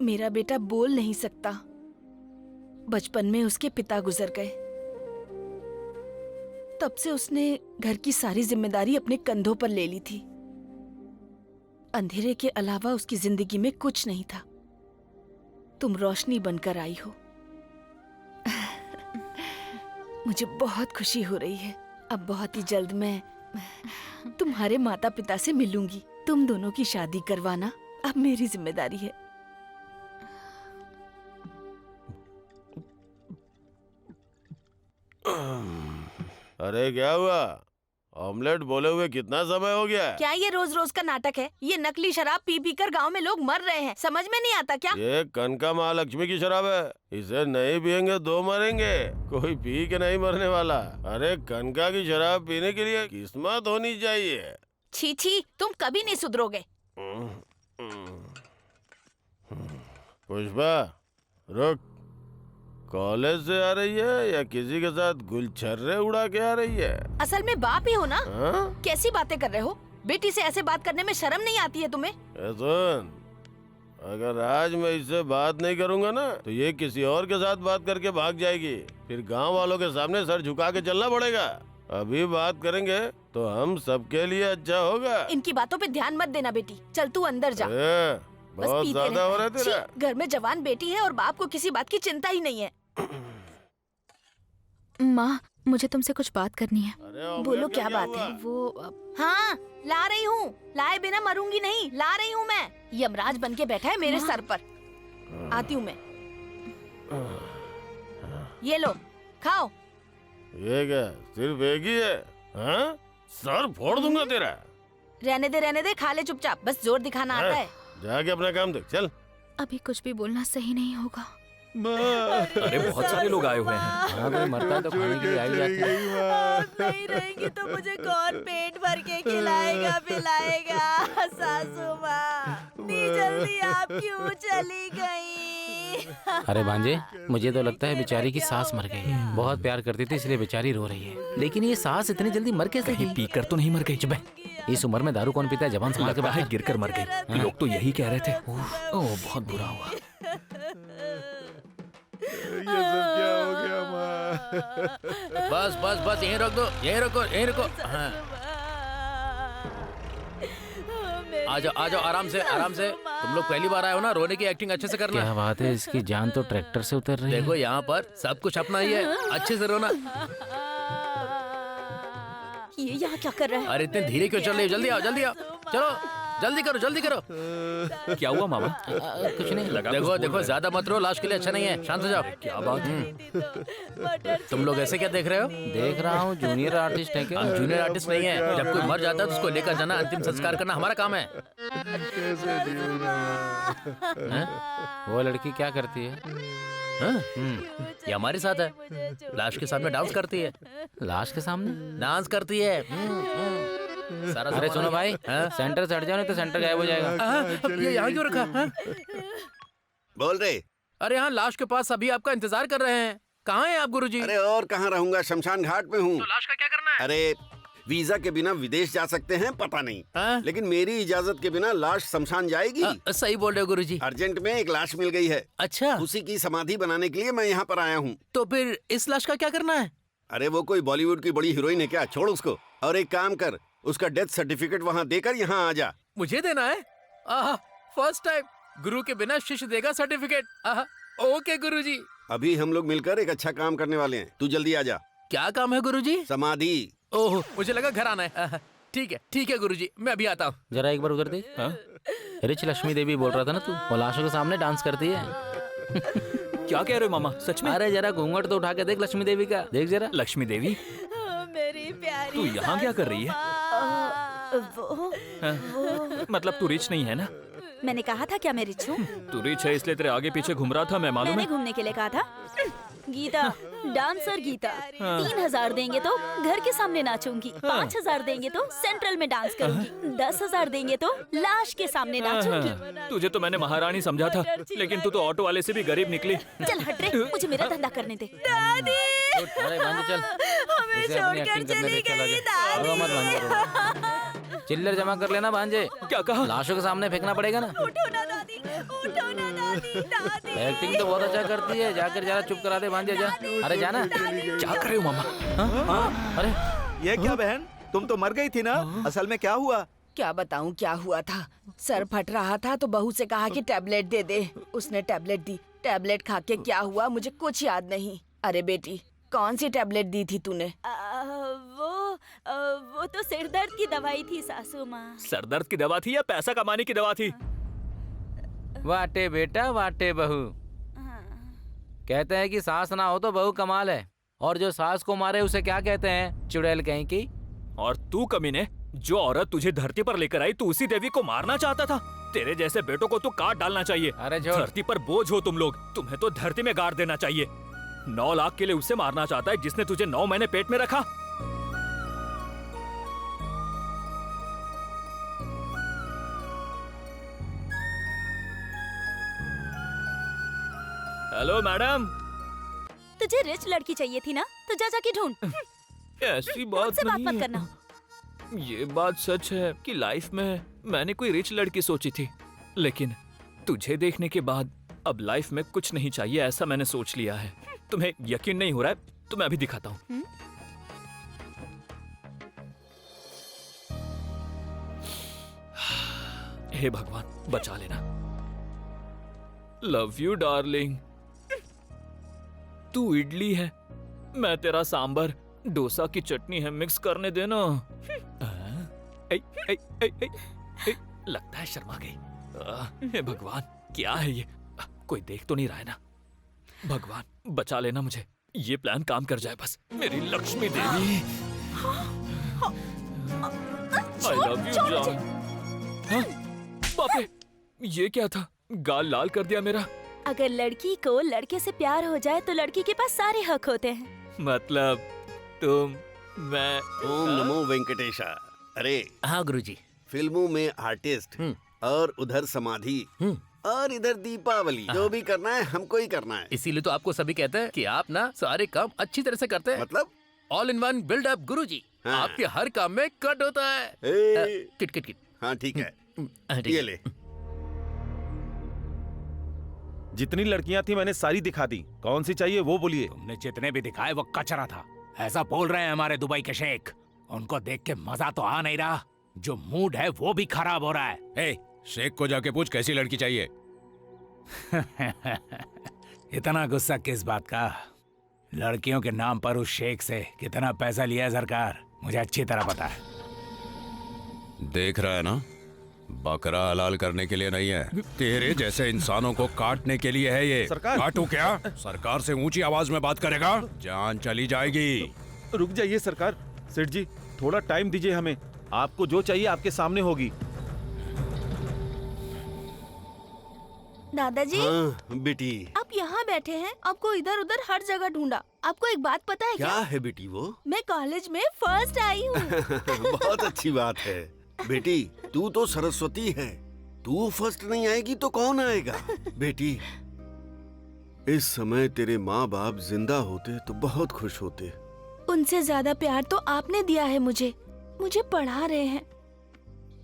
मेरा बेटा बोल नहीं सकता। बचपन में उसके पिता गुजर गए, तब से उसने घर की सारी जिम्मेदारी अपने कंधों पर ले ली थी। अंधेरे के अलावा उसकी जिंदगी में कुछ नहीं था। तुम रोशनी बनकर आई हो। मुझे बहुत खुशी हो रही है। अब बहुत ही जल्द मैं तुम्हारे माता पिता से मिलूंगी। तुम दोनों की शादी करवाना अब मेरी जिम्मेदारी है। अरे क्या हुआ? ऑमलेट बोले हुए कितना समय हो गया? क्या ये रोज रोज का नाटक है? ये नकली शराब पी पी कर गाँव में लोग मर रहे हैं, समझ में नहीं आता क्या? ये कनका महालक्ष्मी की शराब है, इसे नहीं पियेंगे दो मरेंगे, कोई पी के नहीं मरने वाला। अरे कनका की शराब पीने के लिए किस्मत होनी चाहिए। छी छी, तुम कभी नहीं सुधरोगे। पुष्पा रुक, कॉलेज से आ रही है या किसी के साथ गुलछर्रे उड़ा के आ रही है? असल में बाप ही हो ना? हाँ? कैसी बातें कर रहे हो? बेटी से ऐसे बात करने में शर्म नहीं आती है तुम्हें? सुन, अगर आज मैं इससे बात नहीं करूंगा ना तो ये किसी और के साथ बात करके भाग जाएगी, फिर गांव वालों के सामने सर झुका के चलना पड़ेगा। अभी बात करेंगे तो हम सबके लिए अच्छा होगा। इनकी बातों पे ध्यान मत देना बेटी, चल तू अंदर जा। बस बहुत पीते ज्यादा हो रहा है रहे। तेरा। छी, घर में जवान बेटी है और बाप को किसी बात की चिंता ही नहीं है। माँ मुझे तुमसे कुछ बात करनी है। बोलो क्या बात है? वो हाँ ला रही हूँ, लाए बिना मरूंगी नहीं, ला रही हूँ मैं। यमराज बन के बैठा है मेरे सर पर। आती हूँ मैं। ये लो खाओ। ये क्या सिर्फ एक ही है? हाँ? सर फोड़ दूंगा तेरा। रहने दे, खा ले चुपचाप, बस जोर दिखाना आता है। जाके अपना काम देख, चल। अभी कुछ भी बोलना सही नहीं होगा। अरे बहुत सारे लोग आए हुए हैं। हाँ, कोई मरता है तो खाने के लिए आई जाती है। आप नहीं रहेंगी तो मुझे कौन पेट भर के खिलाएगा पिलाएगा? सासू माँ, इतनी जल्दी आप क्यों चली गई? अरे भांजे, मुझे तो लगता है बेचारी की सास मर गई है। बहुत प्यार करती थी इसलिए बेचारी रो रही है। लेकिन ये सास इतनी जल्दी मर कैसे गई? पीकर तो नहीं मर गई? चुप है, इस उम्र में दारू कौन पीता है? जबान संभाल के बात कर। गिर कर मर गई। लोग तो यही कह रहे थे। ओह बहुत बुरा हुआ। ये सब क्या हो गया माँ? बस बस बस यहीं रोक दो, यहीं रुको, यहीं रुको। हाँ। आ जाओ आराम से, आराम से। तुम लोग पहली बार आए हो ना, रोने की एक्टिंग अच्छे से करना। क्या बात है, इसकी जान तो ट्रैक्टर से उतर रही है। देखो यहाँ पर सब कुछ अपना ही है, अच्छे से रोना। ये यहाँ क्या कर रहा है? अरे इतने धीरे क्यों चल रही हो? जल्दी आओ, जल्दी आओ, चलो जल्दी करो, जल्दी करो। क्या हुआ मामा? कुछ नहीं। देखो देखो, ज्यादा मत रो, लाश के लिए अच्छा नहीं है। शांत हो जाओ। क्या बात? तुम लोग ऐसे क्या देख रहे हो? देख रहा हूँ, जूनियर आर्टिस्ट है क्या? हम जूनियर आर्टिस्ट नहीं है। जब कोई मर जाता है तो उसको लेकर जाना, अंतिम संस्कार करना हमारा काम है। वो लड़की क्या करती है? हाँ? ये हमारे साथ है, लाश के सामने डांस करती है। लाश के सामने डांस करती है। सारा अरे सामान सुनो है। भाई, हाँ? सेंटर से हट जाओ नहीं तो सेंटर गायब हो जाएगा। ये यहाँ क्यों रखा? हाँ? बोल रहे। अरे यहाँ लाश के पास सभी आपका इंतजार कर रहे हैं। कहाँ हैं आप गुरुजी? अरे और कहाँ रहूंगा, शमशान घाट में हूँ। तो लाश का क्या करना है? अरे वीजा के बिना विदेश जा सकते हैं पता नहीं, हाँ? लेकिन मेरी इजाजत के बिना लाश शमशान जाएगी? सही बोल रहे हो गुरुजी। अर्जेंट में एक लाश मिल गई है। अच्छा, उसी की समाधि बनाने के लिए मैं यहाँ पर आया हूँ। तो फिर इस लाश का क्या करना है? अरे वो कोई बॉलीवुड की बड़ी हीरोइन है क्या? छोड़ उसको और एक काम कर, उसका डेथ सर्टिफिकेट वहाँ देकर यहाँ आ जा। मुझे देना है? फर्स्ट टाइम गुरु के बिना शिष्य देगा सर्टिफिकेट। ओके गुरुजी। अभी हम लोग मिलकर एक अच्छा काम करने वाले हैं, तू जल्दी आ जा। क्या काम है गुरुजी? समाधि। ओह, मुझे लगा घर आना है। ठीक है गुरुजी, मैं अभी आता हूँ। जरा एक बार उधर देख। रिच लक्ष्मी देवी बोल रहा था ना तू, वो लाशों के सामने डांस करती है। क्या कह रहे हो मामा? सच में? अरे जरा घूंघट तो उठा के देख लक्ष्मी देवी का, देख जरा। लक्ष्मी देवी, मेरी प्यारी तू यहाँ क्या कर रही है? मतलब तू रिच नहीं है ना? मैंने कहा था क्या मैं रिच हूँ? तू रिच है इसलिए तेरे आगे पीछे घूम रहा था, मैं मालूम मैंने है। घूमने के लिए कहा था। गीता, डांसर गीता, 3000 देंगे तो घर के सामने नाचूंगी, 5000 देंगे तो सेंट्रल में डांस करूंगी, 10,000 देंगे तो लाश के सामने नाचूंगी। तुझे तो मैंने महारानी समझा था, लेकिन तू तो ऑटो वाले से भी गरीब निकली। चल हट रे, मुझे मेरा धंधा करने दे। दादी, अरे भांजे चल, हमें इसे अपनी एक्टिंग करने दे, चल आजा। रो मत भांजे, चिल्लर जमा कर लेना भांजे। क्या कहा? लाशों के सामने फेंकना पड़ेगा ना। उठो ना दादी, उठो ना दादी, दादी। एक्टिंग तो बहुत अच्छा करती है, जाकर जरा चुप करा दे भांजे, जा। अरे जाना। क्या कर रहे हो मामा? अरे ये क्या बहन, तुम तो मर गई थी ना? असल में क्या हुआ? क्या बताऊं क्या हुआ था। सर फट रहा था तो बहू से कहा कि टैबलेट दे दे। उसने टैबलेट दी। टैबलेट खा के क्या हुआ मुझे कुछ याद नहीं। अरे बेटी, कौन सी टैबलेट दी थी तूने? वो तो सिर दर्द की दवाई थी सासू माँ। सर दर्द की दवा थी या पैसा कमाने की दवा थी? वाटे बेटा वाटे बहू। कहते हैं कि सास ना हो तो बहू कमाल है, और जो सास को मारे उसे क्या कहते हैं? चुड़ैल कहीं की। और तू कमीने, जो औरत तुझे धरती पर लेकर आई, तू उसी देवी को मारना चाहता था। तेरे जैसे बेटों को तो काट डालना चाहिए। अरे छोड़। धरती पर बोझ हो तुम लोग, तुम्हें तो धरती में गाड़ देना चाहिए। 9 लाख के लिए उसे मारना चाहता है जिसने तुझे 9 महीने पेट में रखा। Hello madam. तुझे रिच लड़की चाहिए थी ना, तो जा जाके ढूंढ। ऐसी बात मुझसे बात नहीं मत है। करना। ये बात सच है कि लाइफ में मैंने कोई रिच लड़की सोची थी, लेकिन तुझे देखने के बाद अब लाइफ में कुछ नहीं चाहिए ऐसा मैंने सोच लिया है। तुम्हें यकीन नहीं हो रहा है तो मैं अभी दिखाता हूँ। हे भगवान बचा लेना। Love you darling. तू इडली है, मैं तेरा सांबर, डोसा की चटनी है, मिक्स करने देना। लगता है शर्मा गई। हे भगवान क्या है ये? कोई देख तो नहीं रहा है ना? भगवान बचा लेना मुझे, ये प्लान काम कर जाए बस। मेरी Lakshmi Devi. I love you John. बाप रे, ये क्या था? गाल लाल कर दिया मेरा। अगर लड़की को लड़के से प्यार हो जाए तो लड़की के पास सारे हक होते हैं। मतलब तुम, मैं। ओम नमो वेंकटेशा। अरे हाँ गुरुजी। फिल्मों में आर्टिस्ट और उधर समाधि और इधर दीपावली, जो भी करना है हमको ही करना है। इसीलिए तो आपको सभी कहते हैं कि आप ना सारे काम अच्छी तरह से करते हैं। मतलब all in one build up गुरुजी। हाँ। आपके हर काम में कट होता है। Kit kit kit. हाँ ठीक है, ठीक ये है। ले। जितनी लड़कियां थी मैंने सारी दिखा दी, कौन सी चाहिए वो बोलिए। तुमने जितने भी दिखाए वो कचरा था, ऐसा बोल रहे हैं हमारे दुबई के शेख। उनको देख के मजा तो आ नहीं रहा, जो मूड है वो भी खराब हो रहा है। ए, शेख को जाके पूछ कैसी लड़की चाहिए। इतना गुस्सा किस बात का? लड़कियों के नाम पर उस शेख से कितना पैसा लिया है सरकार, मुझे अच्छी तरह पता है। देख रहा है ना, बकरा हलाल करने के लिए नहीं है, तेरे जैसे इंसानों को काटने के लिए है ये। सरकार। काटू क्या? सरकार से ऊंची आवाज में बात करेगा, जान चली जाएगी। रुक जाइए सरकार। सेठ जी थोड़ा टाइम दीजिए हमें, आपको जो चाहिए आपके सामने होगी। दादाजी, हाँ बेटी। आप यहाँ बैठे हैं, आपको इधर उधर हर जगह ढूंढा। आपको एक बात पता है क्या है बेटी वो? मैं कॉलेज में फर्स्ट आई हूँ। बहुत अच्छी बात है बेटी, तू तो सरस्वती है, तू फर्स्ट नहीं आएगी तो कौन आएगा? बेटी, इस समय तेरे माँ बाप जिंदा होते तो बहुत खुश होते। उनसे ज्यादा प्यार तो आपने दिया है मुझे पढ़ा रहे हैं,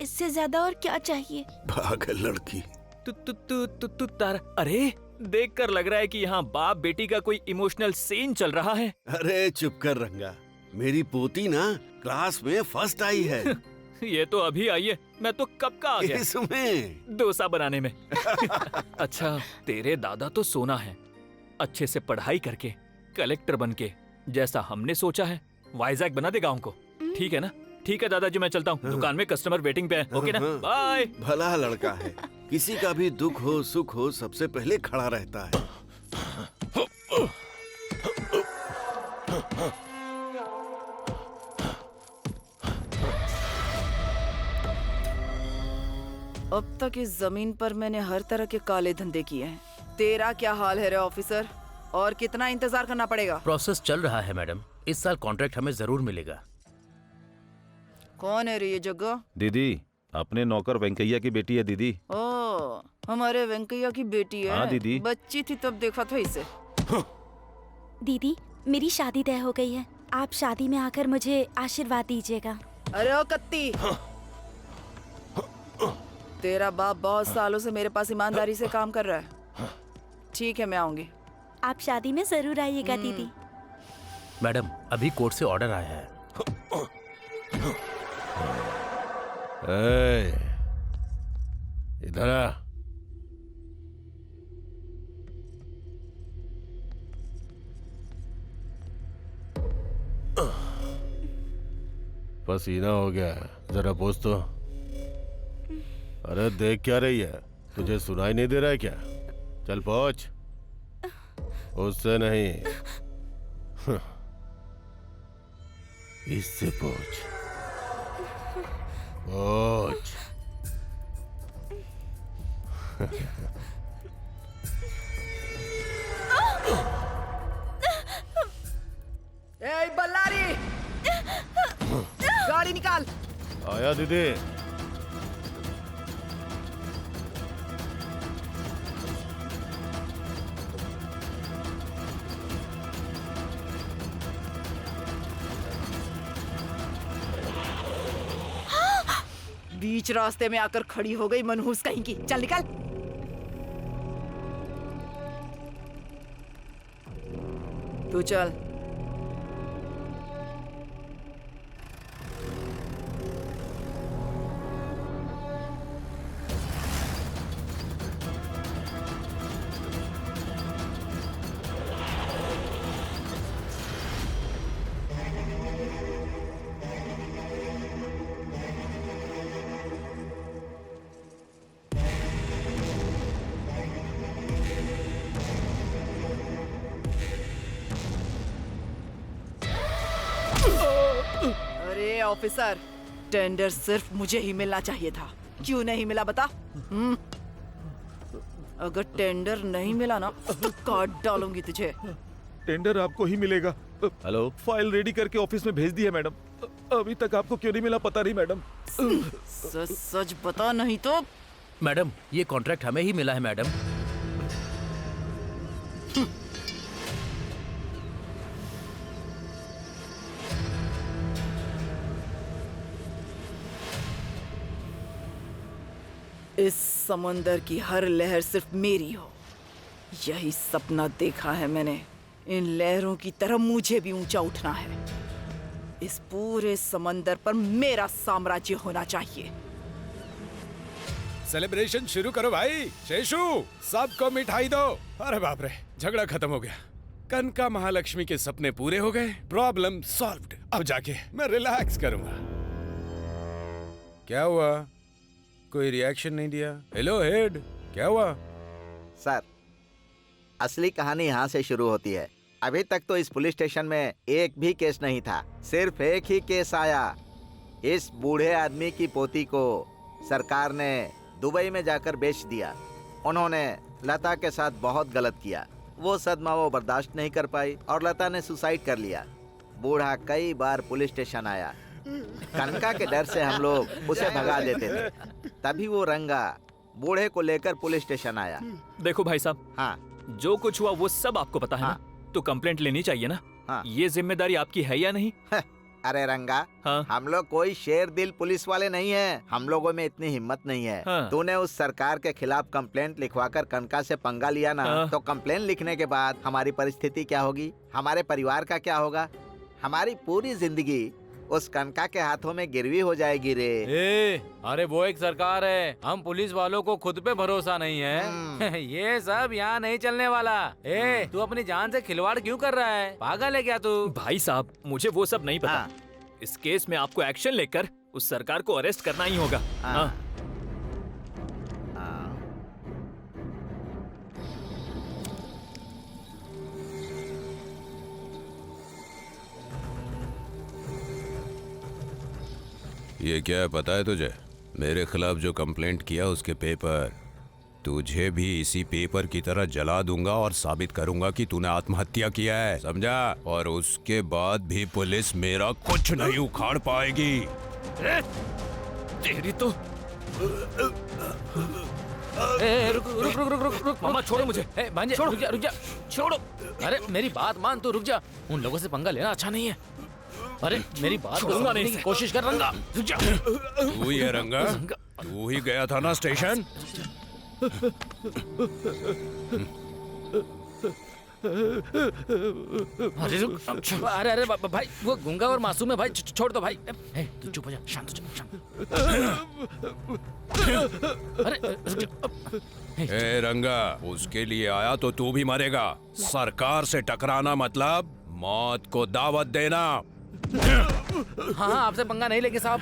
इससे ज्यादा और क्या चाहिए? पागल लड़की। तू तारा, अरे देख कर लग रहा है कि यहाँ बाप बेटी का कोई इमोशनल सीन चल रहा है। अरे चुप कर रंगा, मेरी पोती ना क्लास में फर्स्ट आई है। ये तो अभी आई है, मैं तो कब का आ गया इसमें डोसा बनाने में। अच्छा, तेरे दादा तो सोना है, अच्छे से पढ़ाई करके कलेक्टर बन के, जैसा हमने सोचा है वाइजैक बना दे गाँव को। ठीक है ना? ठीक है दादाजी, मैं चलता हूँ, दुकान में कस्टमर वेटिंग पे है। ओके ना? बाय। भला लड़का है, किसी का भी दुख हो सुख हो सबसे पहले खड़ा रहता है। अब तक इस जमीन पर मैंने हर तरह के काले धंधे किए हैं। तेरा क्या हाल है रे ऑफिसर? और कितना इंतजार करना पड़ेगा? प्रोसेस चल रहा है मैडम, इस साल कॉन्ट्रैक्ट हमें जरूर मिलेगा। कौन है रे ये जगह? दीदी, अपने नौकर वेंकैया की बेटी है दीदी। ओ, हमारे वेंकैया की बेटी है। हाँ दीदी। बच्ची थी तब देखा था इसे। दीदी, मेरी शादी तय हो गई है, आप शादी में आकर मुझे आशीर्वाद दीजिएगा। अरे ओ कत्ती, तेरा बाप बहुत सालों से मेरे पास ईमानदारी से काम कर रहा है। ठीक है, मैं आऊंगी। आप शादी में जरूर आइएगा दीदी। मैडम, अभी कोर्ट से ऑर्डर आया है। इधर आ। पसीना हो गया, जरा पोंछ तो। अरे देख क्या रही है, तुझे सुनाई नहीं दे रहा है क्या? चल पहुंच। उससे नहीं, इससे पहुंच। पहुंच। ए बल्लारी, गाड़ी निकाल। आया दीदी। बीच रास्ते में आकर खड़ी हो गई मनहूस कहीं की। चल निकल। तू चल। अरे ऑफिसर, टेंडर सिर्फ मुझे ही मिलना चाहिए था, क्यों नहीं मिला बता? अगर टेंडर नहीं मिला ना तो काट डालूंगी तुझे। टेंडर आपको ही मिलेगा। हेलो, फाइल रेडी करके ऑफिस में भेज दी है मैडम। अभी तक आपको क्यों नहीं मिला पता नहीं मैडम। सच सच बता, नहीं तो। मैडम, ये कॉन्ट्रैक्ट हमें ही मिला है मैडम। इस समंदर की हर लहर सिर्फ मेरी हो, यही सपना देखा है मैंने। इन लहरों की तरह मुझे भी ऊंचा उठना है। इस पूरे समंदर पर मेरा साम्राज्य होना चाहिए। सेलिब्रेशन शुरू करो भाई। शेषु, सबको मिठाई दो। अरे बाप रे, झगड़ा खत्म हो गया। कनका महालक्ष्मी के सपने पूरे हो गए। Problem solved. अब जाके मैं रिलैक्स करूंगा। क्या हुआ? कोई रिएक्शन नहीं दिया? हेलो हेड, क्या हुआ? सर, असली कहानी यहाँ से शुरू होती है। अभी तक तो इस पुलिस स्टेशन में एक भी केस नहीं था। सिर्फ एक ही केस आया। इस बूढ़े आदमी की पोती को सरकार ने दुबई में जाकर बेच दिया। उन्होंने लता के साथ बहुत गलत किया। वो सदमा वो बर्दाश्त नहीं कर पाई और लता ने सुसाइड कर लिया। बूढ़ा कई बार पुलिस स्टेशन आया। कनका के डर से हम लोग उसे भगा देते थे। तभी वो रंगा बूढ़े को लेकर पुलिस स्टेशन आया। देखो भाई साहब, हाँ, जो कुछ हुआ वो सब आपको पता है हाँ। ना? तो कंप्लेंट लेनी चाहिए ना? हाँ। ये जिम्मेदारी आपकी है या नहीं? अरे रंगा, हाँ। हम लोग कोई शेर दिल पुलिस वाले नहीं हैं। हम लोगों में इतनी हिम्मत नहीं है। हाँ। तूने उस सरकार के खिलाफ कंप्लेंट लिखवाकर कनका से पंगा लिया ना, हाँ। तो कंप्लेंट लिखने के बाद हमारी परिस्थिति क्या होगी? हमारे परिवार का क्या होगा? हमारी पूरी जिंदगी उस कनका के हाथों में गिरवी हो जाएगी रे। अरे वो एक सरकार है, हम पुलिस वालों को खुद पे भरोसा नहीं है। ये सब यहाँ नहीं चलने वाला। तू अपनी जान से खिलवाड़ क्यों कर रहा है? पागल है क्या तू? भाई साहब, मुझे वो सब नहीं पता। हाँ। इस केस में आपको एक्शन लेकर उस सरकार को अरेस्ट करना ही होगा। हाँ। हाँ। हाँ। ये क्या है पता है तुझे? मेरे खिलाफ जो कंप्लेंट किया उसके पेपर तुझे भी इसी पेपर की तरह जला दूंगा और साबित करूंगा कि तूने आत्महत्या किया है, समझा? और उसके बाद भी पुलिस मेरा कुछ नहीं उखाड़ पाएगी। तेरी तो रुक रुक रुक रुक रुक रुक मामा, छोड़ो मुझे। भांजे, रुक जा रुक जा, छोड़ो। अरे मेरी बात मान, तू रुक जा। उन लोगों से पंगा लेना अच्छा नहीं है। अरे मेरी बात छोड़ूंगा नहीं की कोशिश कर रंगा। रुक जा। तू ही है रंगा? तू ही गया था ना स्टेशन? अरे रुक, अरे अरे भाई, वो गूंगा और मासूम है भाई, छोड़ दो भाई। तू चुप हो जा, शांत हो जा, शांत। अरे रुक जा। ए रंगा, उसके लिए आया तो तू भी मरेगा। सरकार से टकराना मतलब मौत को दावत देना। हाँ, आपसे पंगा नहीं लेंगे साहब।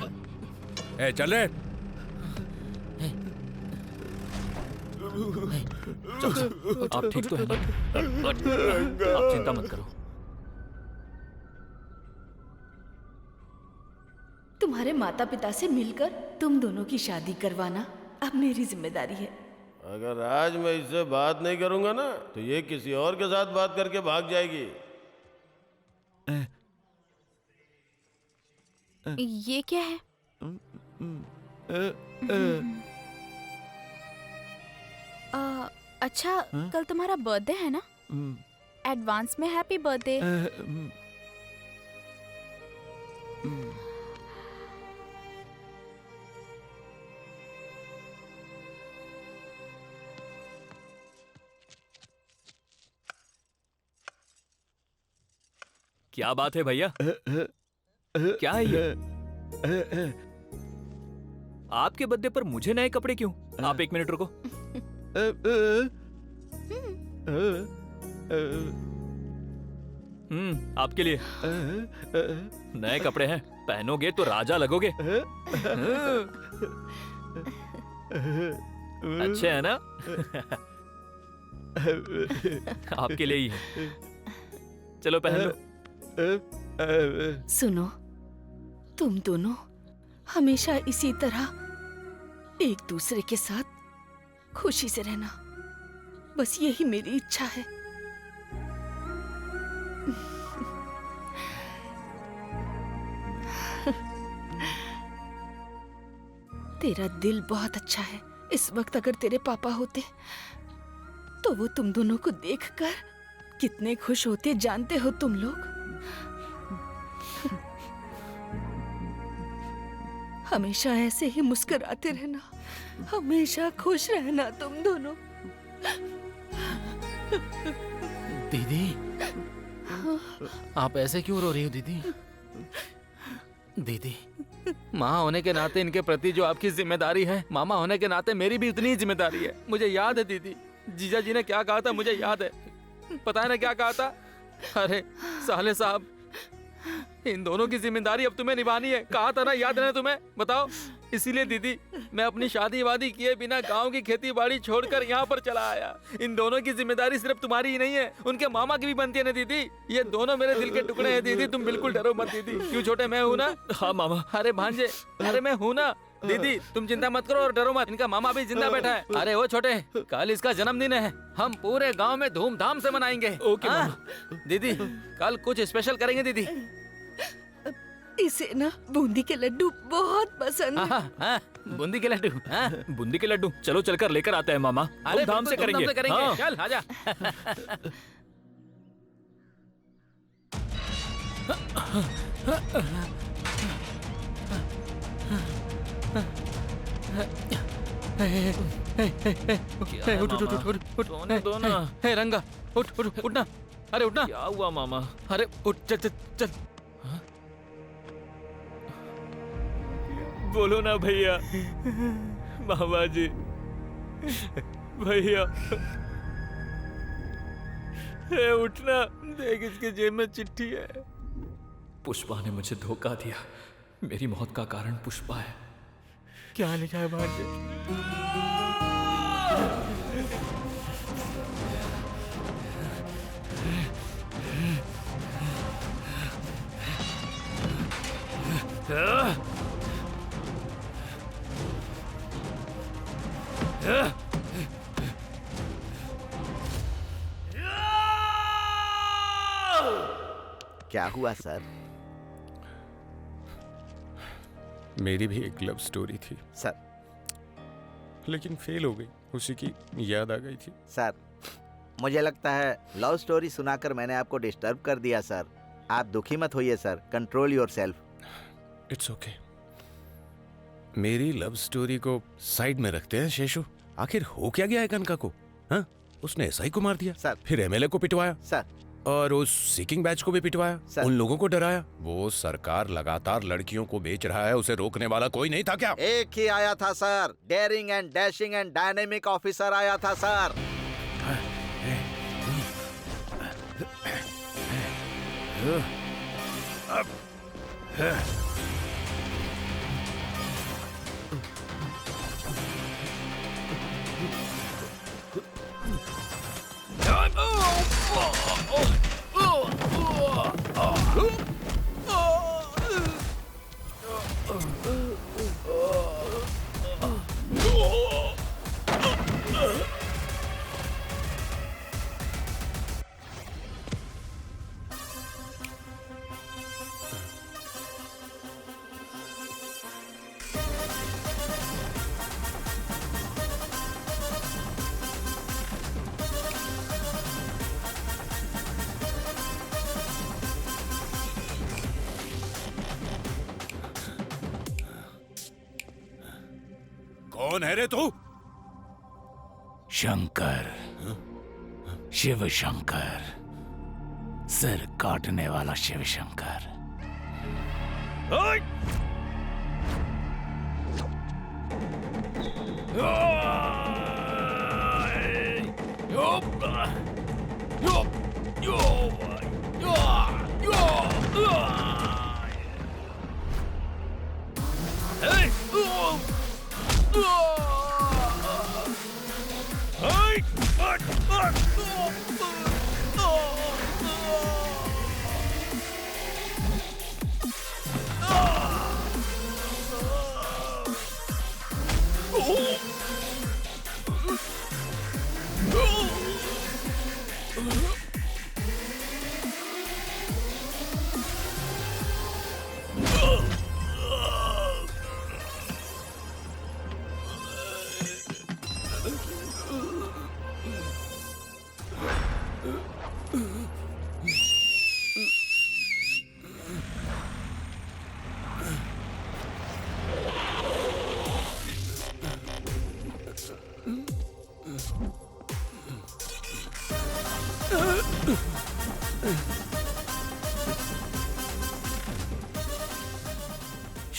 ए चले। आप ठीक तो है ना? आप चिंता मत करो। तुम्हारे माता पिता से मिलकर तुम दोनों की शादी करवाना अब मेरी जिम्मेदारी है। अगर आज मैं इससे बात नहीं करूंगा ना, तो ये किसी और के साथ बात करके भाग जाएगी। ये क्या है? अच्छा, कल तुम्हारा बर्थडे है ना? एडवांस में हैप्पी बर्थडे। क्या बात है भैया? क्या है ये? आपके बर्थडे पर मुझे नए कपड़े क्यों? आप एक मिनट रुको। आपके लिए नए कपड़े हैं, पहनोगे तो राजा लगोगे। अच्छे है ना? आपके लिए ही है। चलो पहन लो। सुनो, तुम दोनों हमेशा इसी तरह एक दूसरे के साथ खुशी से रहना, बस यही मेरी इच्छा है। तेरा दिल बहुत अच्छा है। इस वक्त अगर तेरे पापा होते तो वो तुम दोनों को देखकर कितने खुश होते, जानते हो तुम लोग? हमेशा ऐसे ही मुस्कुराते रहना, हमेशा खुश रहना तुम दोनों। दीदी, आप ऐसे क्यों रो रही हो दीदी? दीदी, माँ होने के नाते इनके प्रति जो आपकी जिम्मेदारी है, मामा होने के नाते मेरी भी उतनी ही जिम्मेदारी है। मुझे याद है दीदी, जीजा जी ने क्या कहा था, मुझे याद है। पता है ना क्या कहा था? अरे साले साहब, इन दोनों की जिम्मेदारी अब तुम्हें निभानी है, कहा था ना, याद है ना तुम्हें? बताओ। इसीलिए दीदी, मैं अपनी शादी वादी किए बिना गांव की खेती बाड़ी छोड़कर यहाँ पर चला आया। इन दोनों की जिम्मेदारी सिर्फ तुम्हारी ही नहीं है, उनके मामा की भी बनती है ना दीदी। ये दोनों मेरे दिल के टुकड़े हैं दीदी, तुम बिल्कुल डरो मत दीदी। क्यों छोटे, मैं हूँ ना? हाँ मामा। अरे भांजे, अरे मैं हूँ ना दीदी, तुम चिंता मत करो और डरो मत। इनका मामा भी जिंदा बैठा है। अरे वो छोटे, कल इसका जन्मदिन है, हम पूरे गांव में धूमधाम से मनाएंगे। ओके मामा। दीदी, कल कुछ स्पेशल करेंगे दीदी। इसे ना बूंदी के लड्डू बहुत पसंद है। बूंदी के लड्डू? बूंदी के लड्डू, चलो चलकर लेकर आते हैं मामा। अरे धूमधाम से करेंगे। हाँ। चल आजा। उठ रंगा, उठना। अरे उठना। क्या हुआ मामा? अरे उठ, चल चल चल। बोलो ना भैया। मामा जी, भैया, उठना। देख, इसके जेब में चिट्ठी है। पुष्पा ने मुझे धोखा दिया। मेरी मौत का कारण पुष्पा है। क्या लिखा है भांजे? क्या हुआ सर? मेरी भी एक लव स्टोरी थी सर, लेकिन फेल हो गई। उसी की याद आ गई थी। सर मुझे लगता है लव स्टोरी सुनाकर मैंने आपको डिस्टर्ब कर दिया सर। आप दुखी मत होइए sir, control yourself. It's okay. मेरी लव स्टोरी को साइड में रखते हैं शेषु। आखिर हो क्या गया है कनका को? हाँ, उसने एसआई को मार दिया सर, फिर एमएलए को पिटवाया सर, और उस सीकिंग बैच को भी पिटवाया, सर। उन लोगों को डराया। वो सरकार लगातार लड़कियों को बेच रहा है, उसे रोकने वाला कोई नहीं था क्या? एक ही आया था sir, daring and dashing and dynamic officer आया था सर। कौन है रे तू? शंकर, शिव शंकर, सिर काटने वाला शिव शंकर।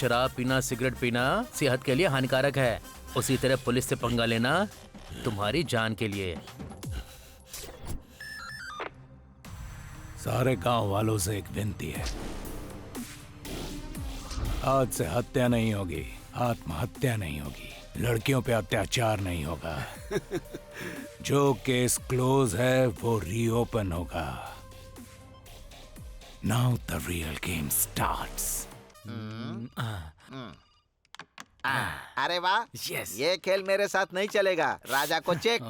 शराब पीना, सिगरेट पीना सेहत के लिए हानिकारक है, उसी तरह पुलिस से पंगा लेना तुम्हारी जान के लिए। सारे गांव वालों से एक विनती है, आज से हत्या नहीं होगी, आत्महत्या नहीं होगी, लड़कियों पे अत्याचार नहीं होगा। जो केस क्लोज है वो रीओपन होगा। Now the real game starts. अरे वाह, ये खेल मेरे साथ नहीं चलेगा। राजा को चेक।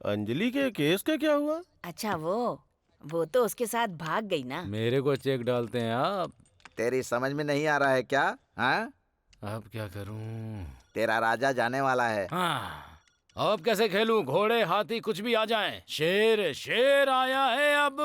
अंजलि के केस का क्या हुआ? अच्छा वो तो उसके साथ भाग गई ना। मेरे को चेक डालते हैं आप। तेरी समझ में नहीं आ रहा है क्या? हाँ, अब क्या करूं? तेरा राजा जाने वाला है। हाँ, अब कैसे खेलूं? घोड़े हाथी कुछ भी आ जाएं। शेर शेर आया है अब।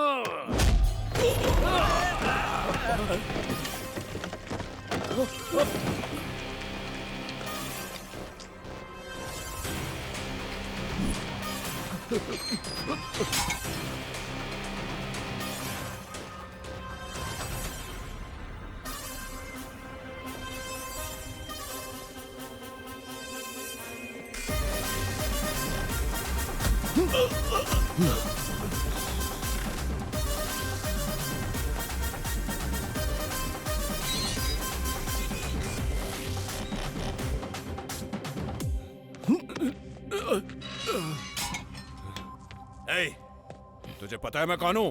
तुझे पता है मैं कौन हूं?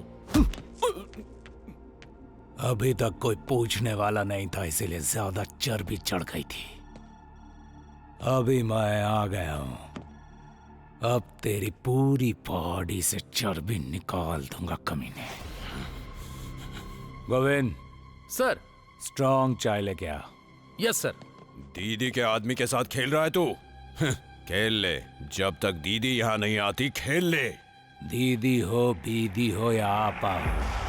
अभी तक कोई पूछने वाला नहीं था, इसीलिए ज्यादा चर्बी चढ़ गई थी। अभी मैं आ गया हूं, अब तेरी पूरी बॉडी से चर्बी निकाल दूंगा कमीने। गोविंद सर। स्ट्रॉन्ग चाय लेके आ। Yes sir. दीदी के आदमी के साथ खेल रहा है तू? खेल ले, जब तक दीदी यहाँ नहीं आती खेल ले। दीदी हो, बीदी हो या आपा हो,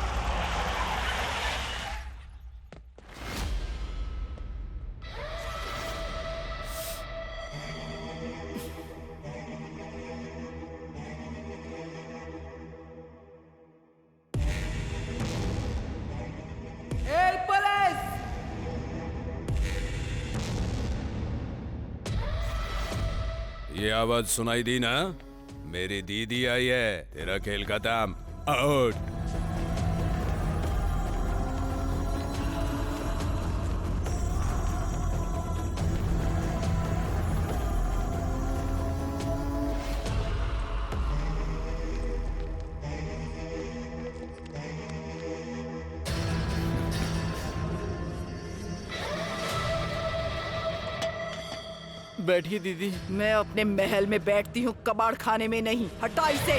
ये आवाज सुनाई दी ना? मेरी दीदी आई है, तेरा खेल खत्म, आउट। बैठिए दीदी। मैं अपने महल में बैठती हूँ, कबाड़ खाने में नहीं। हटा इसे।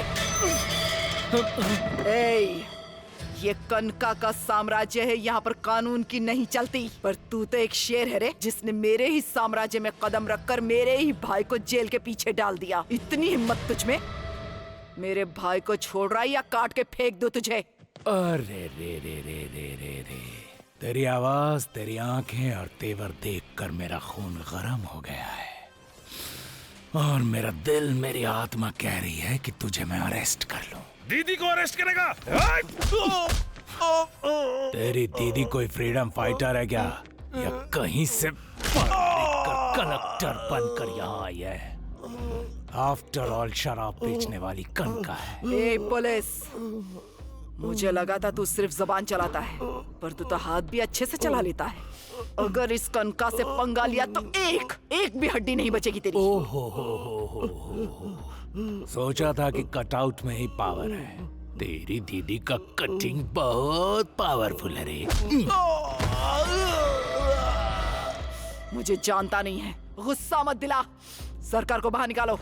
ये कनका का साम्राज्य है, यहाँ पर कानून की नहीं चलती। पर तू तो एक शेर है रे, जिसने मेरे ही साम्राज्य में कदम रखकर मेरे ही भाई को जेल के पीछे डाल दिया। इतनी हिम्मत तुझ में? मेरे भाई को छोड़ रहा है या काट के फेंक दो तुझे? अरे रे रे रे रे रे रे, तेरी आवाज, तेरी आंखें और तेवर देखकर मेरा खून गरम हो गया है और मेरा दिल, मेरी आत्मा कह रही है कि तुझे मैं अरेस्ट कर लूं। दीदी को अरेस्ट करेगा? तेरी दीदी कोई फ्रीडम फाइटर है क्या, या कहीं से कलेक्टर बनकर यहाँ आई है? आफ्टर ऑल शराब बेचने वाली कनका है। ए पुलिस, मुझे लगा था तू सिर्फ जबान चलाता है, पर तू तो हाथ भी अच्छे से चला लेता है। अगर इस कनका से पंगा लिया तो एक भी हड्डी नहीं बचेगी तेरी। सोचा था कि कटआउट में ही पावर है, तेरी दीदी का कटिंग बहुत पावरफुल है रे। मुझे जानता नहीं है, गुस्सा मत दिला। सरकार को बाहर निकालो।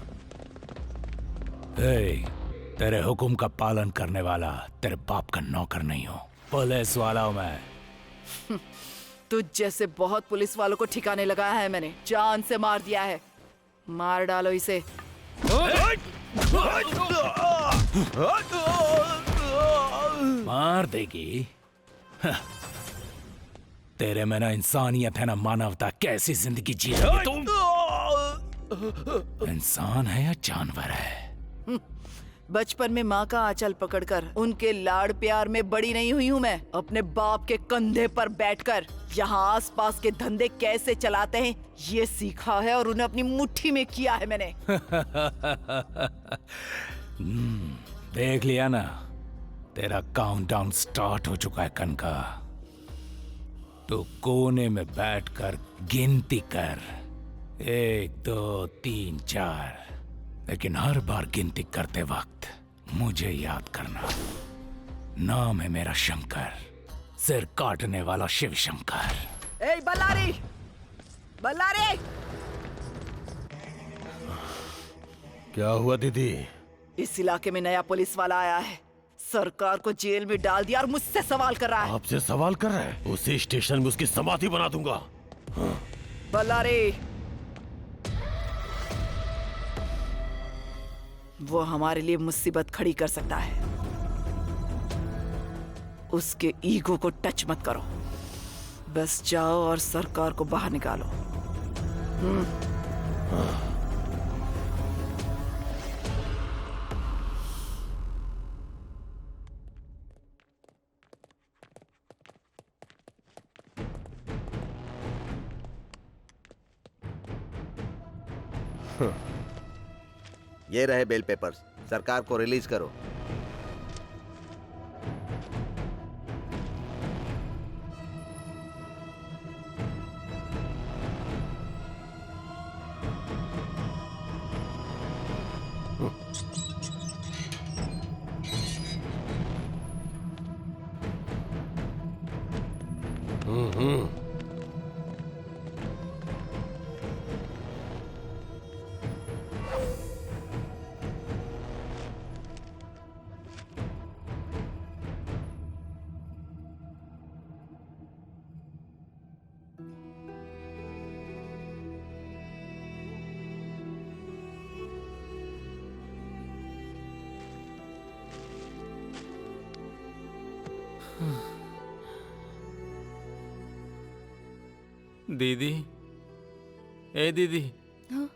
तेरे हुक्म का पालन करने वाला तेरे बाप का नौकर नहीं हो, पुलिस वाला हूं मैं। तुझ जैसे बहुत पुलिस वालों को ठिकाने लगाया है मैंने, जान से मार दिया है। मार डालो इसे। मार देगी? तेरे में ना इंसानियत है ना मानवता, कैसी जिंदगी जी रही तुम? इंसान है या जानवर है? बचपन में माँ का आंचल पकड़कर उनके लाड़ प्यार में बड़ी नहीं हुई हूँ मैं। अपने बाप के कंधे पर बैठकर यहाँ आसपास के धंधे कैसे चलाते हैं ये सीखा है और उन्हें अपनी मुट्ठी में किया है मैंने। देख लिया ना, तेरा काउंटडाउन स्टार्ट हो चुका है कनका। तो कोने में बैठकर गिनती कर, 1 2 3 4, लेकिन हर बार गिनती करते वक्त मुझे याद करना, नाम है मेरा शंकर, सिर काटने वाला शिव शंकर। ए बल्लारी, बल्लारी! क्या हुआ दीदी? इस इलाके में नया पुलिस वाला आया है, सरकार को जेल में डाल दिया और मुझसे सवाल कर रहा है। आपसे सवाल कर रहा है? उसी स्टेशन में उसकी समाधि बना दूंगा। बल्लारी, वो हमारे लिए मुसीबत खड़ी कर सकता है। उसके ईगो को टच मत करो, बस जाओ और सरकार को बाहर निकालो। ये रहे बेल पेपर्स, सरकार को रिलीज करो। दीदी, ए दीदी। हाँ?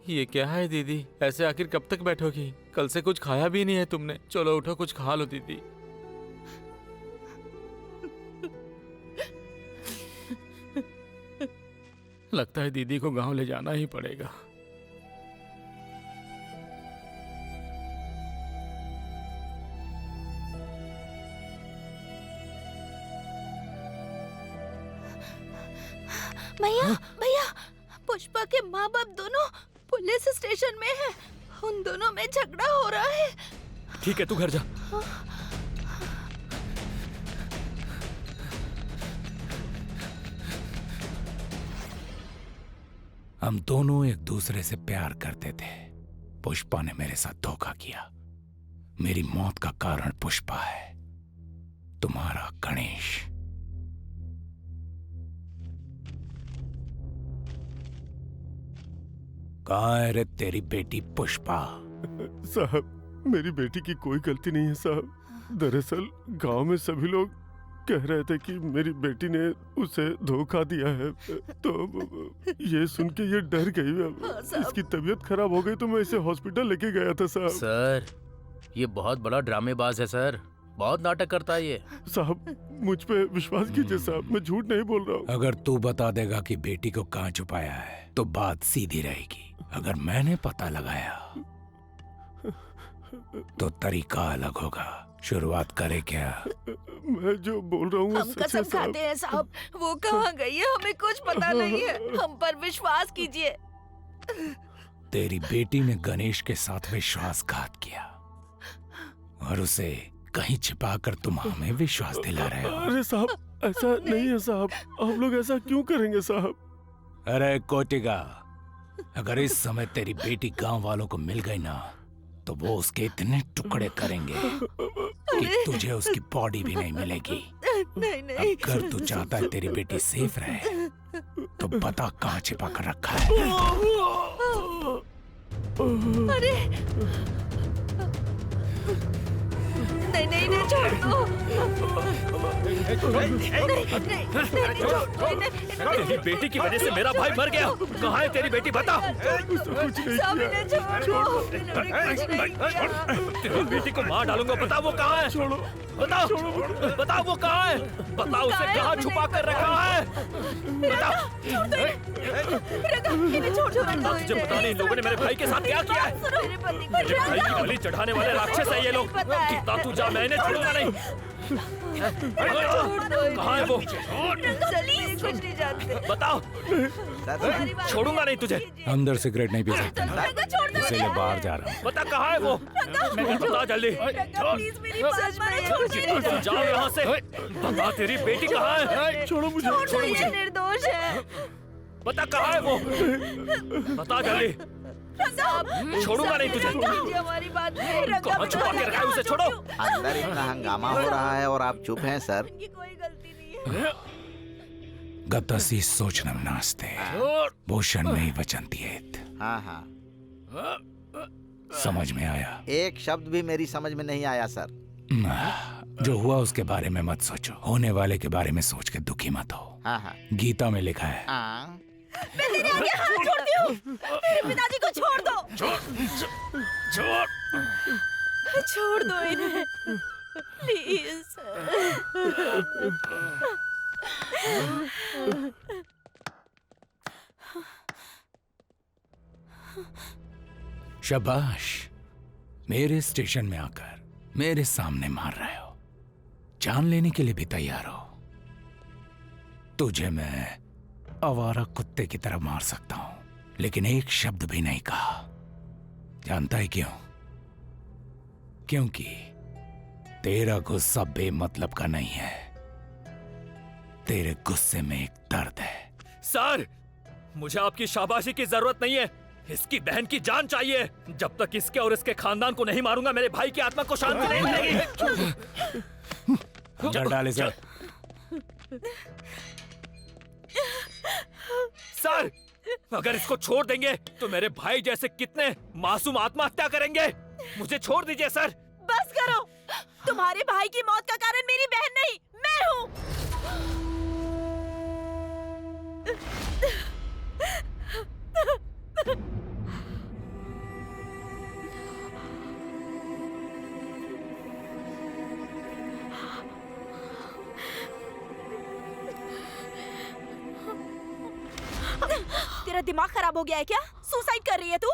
ये क्या है दीदी? ऐसे आखिर कब तक बैठोगी? कल से कुछ खाया भी नहीं है तुमने। चलो उठो, कुछ खा लो दीदी। लगता है दीदी को गांव ले जाना ही पड़ेगा। भैया, भैया, पुष्पा के माँ बाप दोनों पुलिस स्टेशन में हैं। उन दोनों में झगड़ा हो रहा है। ठीक है, तू घर जा। हम दोनों एक दूसरे से प्यार करते थे। पुष्पा ने मेरे साथ धोखा किया। मेरी मौत का कारण पुष्पा है, तुम्हारा गणेश। कहाँ है रे तेरी बेटी पुष्पा? साहब, मेरी बेटी की कोई गलती नहीं है साहब। दरअसल गांव में सभी लोग कह रहे थे कि मेरी बेटी ने उसे धोखा दिया है, तो ये सुन के ये डर गई। इसकी तबीयत खराब हो गई तो मैं इसे हॉस्पिटल लेके गया था साहब। सर, ये बहुत बड़ा ड्रामेबाज है सर, बहुत नाटक करता है ये। साहब, मुझ पे विश्वास कीजिए साहब, मैं झूठ नहीं बोल रहा हूँ। अगर तू बता देगा कि बेटी को कहाँ छुपाया है तो बात सीधी रहेगी। अगर मैंने पता लगाया तो तरीका अलग होगा। शुरुआत करे क्या? मैं जो बोल रहा हूँ हम कसम खाते हैं साहब, वो कहाँ गई है हमें कुछ पता नहीं है। हम पर विश्वास कीजिए। तेरी बेटी ने गणेश के साथ विश्वासघात किया और उसे कहीं छिपाकर तुम हमें विश्वास दिला रहे हो। अरे साहब, ऐसा नहीं है साहब। आप लोग ऐसा क्यों करेंगे साहब? अरे कोटिगा, अगर इस समय तेरी बेटी गांव वालों को मिल गई ना तो वो उसके इतने टुकड़े करेंगे कि तुझे उसकी बॉडी भी नहीं मिलेगी। नहीं नहीं। अगर तू चाहता है तेरी बेटी सेफ रहे तो बता कहाँ छिपा कर रखा है। अरे नहीं नहीं नहीं छोड़ दो। तेरी बेटी की वजह से मेरा भाई मर गया। कहाँ है तेरी बेटी, बता। तेरी बेटी को मार डालूंगा, बता वो कहाँ है। बता बता वो कहाँ है, बता उसे कहाँ छुपा कर रखा है, बता। तुझे पता नहीं लोगों ने मेरे भाई के साथ क्या किया है। मेरे भाई की बलि चढ़ाने वाले राक्षस है ये लोग। गीता तू जा, मैं इन्हें छोड़ूंगा नहीं। कहाँ है वो, कुछ नहीं जानते। बताओ। छोड़ूंगा नहीं तुझे। अंदर सिगरेट नहीं पी सकते, इसीलिए बाहर जा रहा हूँ। बता कहाँ है वो, बता जल्दी। जाओ यहाँ से, बता तेरी बेटी कहाँ है। छोड़ो मुझे, छोड़ो मुझे। निर्दोष है। बता कहाँ है वो, बता जल्दी। छोड़ूंगा नहीं तुझे। हमारी बात कहाँ छुपा के रखा है उसे, छोड़ो। अंदर इतना हंगामा हो रहा है और आप चुप हैं सर। कोई गलती नहीं है। गतसी सोचनम नास्ते भूषण नहीं वचनतीयेत। हाँ हाँ, समझ में आया? एक शब्द भी मेरी समझ में नहीं आया सर। जो हुआ उसके बारे में मत सोचो, होने वाले के बारे में सोच के दुखी मत हो। हाँ हाँ, गीता में लिखा है। मैं तेरे आगे हाथ जोड़ती हूँ, मेरे पिताजी को छोड़ दो। छोड़ दो इन्हें प्लीज। शाबाश, मेरे स्टेशन में आकर मेरे सामने मार रहे हो, जान लेने के लिए भी तैयार हो। तुझे मैं आवारा कुत्ते की तरह मार सकता हूं, लेकिन एक शब्द भी नहीं कहा। जानता है क्यों? क्योंकि तेरा गुस्सा बेमतलब का नहीं है, तेरे गुस्से में एक दर्द है। सर, मुझे आपकी शाबाशी की जरूरत नहीं है, इसकी बहन की जान चाहिए। जब तक इसके और इसके खानदान को नहीं मारूंगा, मेरे भाई की आत्मा को शांति नहीं मिलेगी। जड़ डाले सर। सर, अगर इसको छोड़ देंगे तो मेरे भाई जैसे कितने मासूम आत्महत्या करेंगे। मुझे छोड़ दीजिए सर। बस करो, तुम्हारे भाई की मौत का कारण मेरी बहन नहीं, मैं हूँ। तेरा दिमाग खराब हो गया है क्या? सुसाइड कर रही है तू?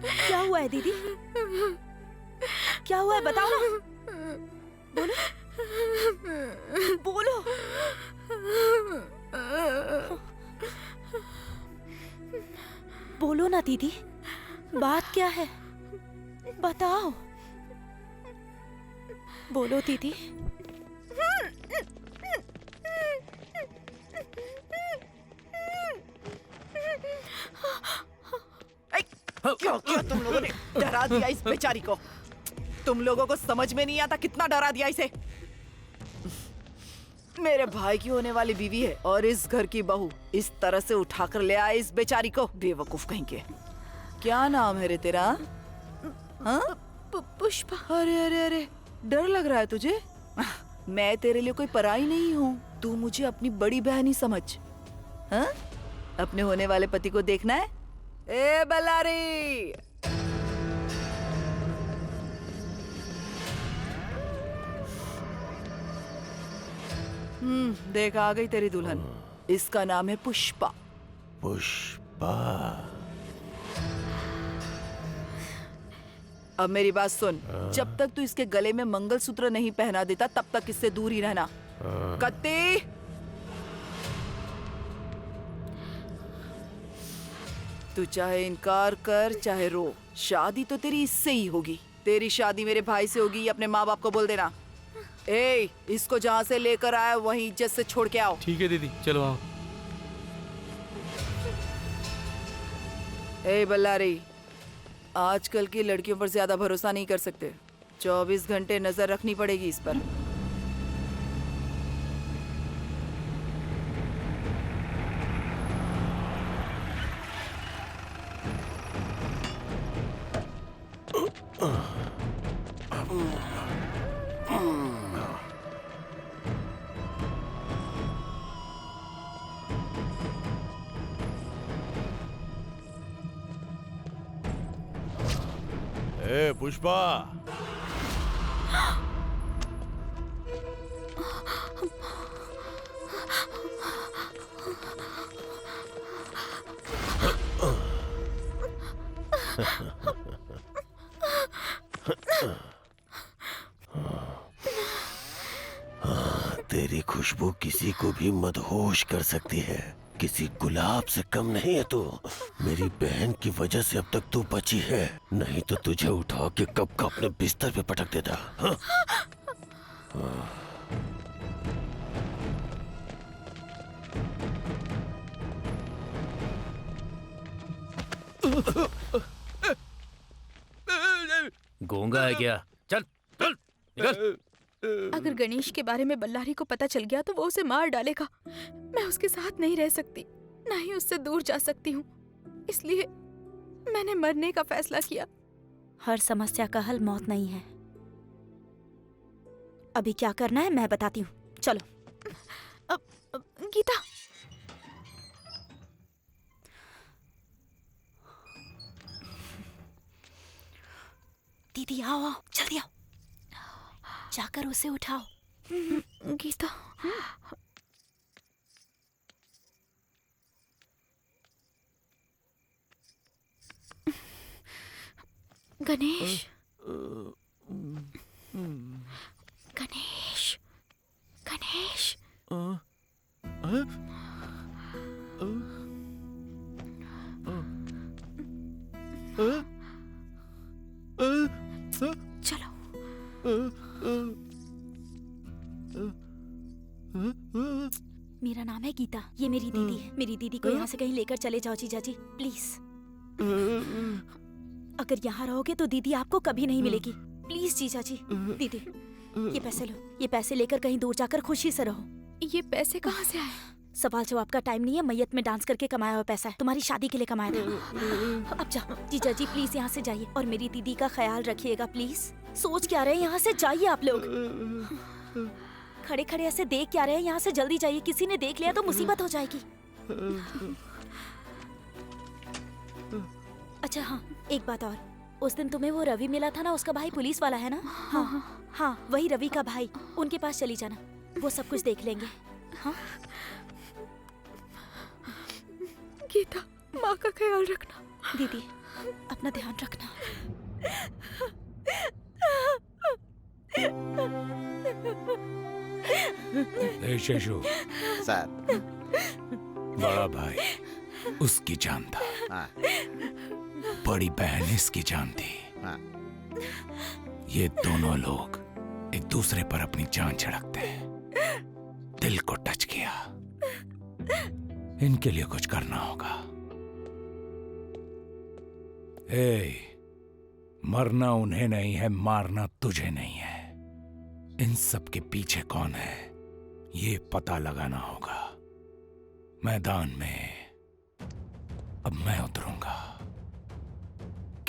क्या हुआ है दीदी? क्या हुआ है बताओ ना। बोलो बोलो ना दीदी, बात क्या है बताओ। बोलो दीदी। क्यों क्यों तुम लोगों ने डरा दिया इस बेचारी को? तुम लोगों को समझ में नहीं आता कितना डरा दिया इसे। मेरे भाई की होने वाली बीवी है और इस घर की बहू इस तरह से उठाकर ले आए इस बेचारी को। बेवकूफ कहीं के। क्या नाम है रे तेरा? हाँ? पुष्पा। अरे अरे अरे, डर लग रहा है तुझे? मैं तेरे लिए कोई पराई नहीं हूँ, तू मुझे अपनी बड़ी बहन ही समझ। हाँ? अपने होने वाले पति को देखना है? ए बल्लारी, देख आ गई तेरी दुल्हन। इसका नाम है पुष्पा। पुष्पा। अब मेरी बात सुन, जब तक तू इसके गले में मंगलसूत्र नहीं पहना देता तब तक इससे दूर ही रहना। कत्ती, तू चाहे इनकार कर चाहे रो, शादी तो तेरी इससे ही होगी। तेरी शादी मेरे भाई से होगी, अपने माँ बाप को बोल देना। ए, इसको जहाँ से लेकर आया वहीं इज्जत से छोड़ के आओ। ठीक है दीदी, चलो आओ। ए बल्लारी, आजकल की लड़कियों पर ज्यादा भरोसा नहीं कर सकते। 24 घंटे नजर रखनी पड़ेगी इस पर। ए पुष्पा, तेरी खुशबू किसी को भी मदहोश कर सकती है। किसी गुलाब से कम नहीं है तू। मेरी बहन की वजह से अब तक तू बची है, नहीं तो तुझे उठा के कब का अपने बिस्तर पे पटक देता। हाँ? गूंगा है क्या? चल चल निकल। अगर गणेश के बारे में बल्लारी को पता चल गया तो वो उसे मार डालेगा। मैं उसके साथ नहीं रह सकती, ना ही उससे दूर जा सकती हूँ। इसलिए मैंने मरने का फैसला किया। हर समस्या का हल मौत नहीं है। अभी क्या करना है मैं बताती हूँ, चलो। गीता, दीदी आओ आओ, जल्दी आओ, जाकर उसे उठाओ। गीता, गणेश, गणेश, गणेश, चलो। मेरा नाम है गीता, ये मेरी दीदी है। मेरी दीदी को यहाँ से कहीं लेकर चले जाओ जीजा जी, प्लीज। अगर यहाँ रहोगे तो दीदी आपको कभी नहीं मिलेगी। प्लीज जीजा जी। दीदी ये पैसे लो, ये पैसे लेकर कहीं दूर जाकर खुशी से रहो। ये पैसे कहाँ से आए? सवाल जवाब का टाइम नहीं है, मैयत में डांस करके कमाया हुआ पैसा है, तुम्हारी शादी के लिए कमाया था। अब जाओ जीजा जी, प्लीज यहाँ से जाइए और मेरी दीदी का ख्याल रखिएगा प्लीज। सोच क्या रहे हैं, यहाँ से जाइए आप लोग। खड़े खड़े ऐसे देख क्या रहे हैं, यहाँ से जल्दी जाइए, किसी ने देख लिया तो मुसीबत हो जाएगी। अच्छा हाँ, एक बात और, उस दिन तुम्हें वो रवि मिला था ना, उसका भाई पुलिस वाला है ना? हाँ हाँ, वही रवि का भाई, उनके पास चली जाना, वो सब कुछ देख लेंगे। हाँ गीता, माँ का ख्याल रखना। दीदी अपना ध्यान रखना। शेषु सर, बड़ा भाई उसकी जान था। हाँ। बड़ी बहन इसकी जान थी। हाँ। ये दोनों लोग एक दूसरे पर अपनी जान छिड़कते हैं। दिल को टच किया, इनके लिए कुछ करना होगा। मरना उन्हें नहीं है, मारना तुझे नहीं है। इन सब के पीछे कौन है ये पता लगाना होगा। मैदान में अब मैं उतरूंगा,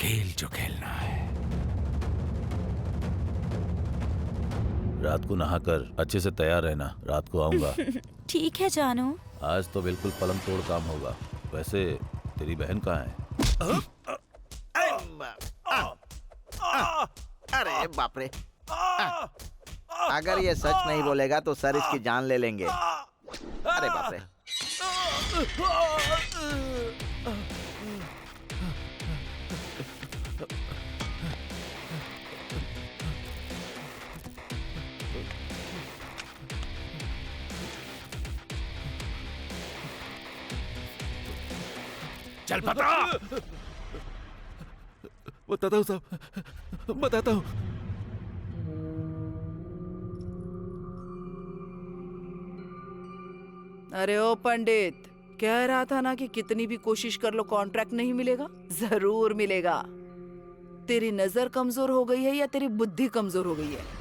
खेल जो खेलना है। रात को नहाकर अच्छे से तैयार रहना, रात को आऊंगा। ठीक है जानू। आज तो बिल्कुल पलंग तोड़ काम होगा। वैसे तेरी बहन कहाँ है? अरे बाप रे, अगर ये सच नहीं बोलेगा तो सर इसकी जान ले लेंगे। अरे बाप रे। चल पता। बताता हूँ साहब, बताता हूँ। अरे ओ पंडित, कह रहा था ना कि कितनी भी कोशिश कर लो कॉन्ट्रैक्ट नहीं मिलेगा। जरूर मिलेगा। तेरी नजर कमजोर हो गई है या तेरी बुद्धि कमजोर हो गई है?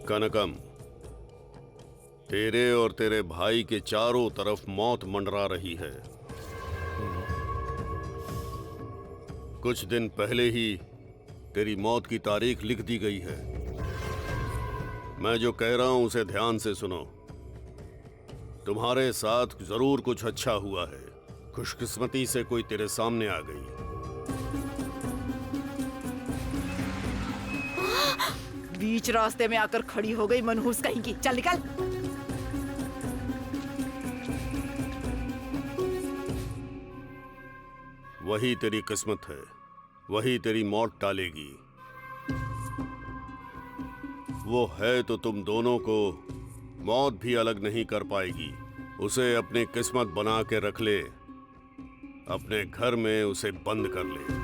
कनकम, तेरे और तेरे भाई के चारों तरफ मौत मंडरा रही है। कुछ दिन पहले ही तेरी मौत की तारीख लिख दी गई है। मैं जो कह रहा हूं उसे ध्यान से सुनो। तुम्हारे साथ जरूर कुछ अच्छा हुआ है। खुशकिस्मती से कोई तेरे सामने आ गई। बीच रास्ते में आकर खड़ी हो गई मनहूस कहीं की। चल निकल। वही तेरी किस्मत है, वही तेरी मौत टालेगी। वो है तो तुम दोनों को मौत भी अलग नहीं कर पाएगी। उसे अपनी किस्मत बना के रख ले, अपने घर में उसे बंद कर ले।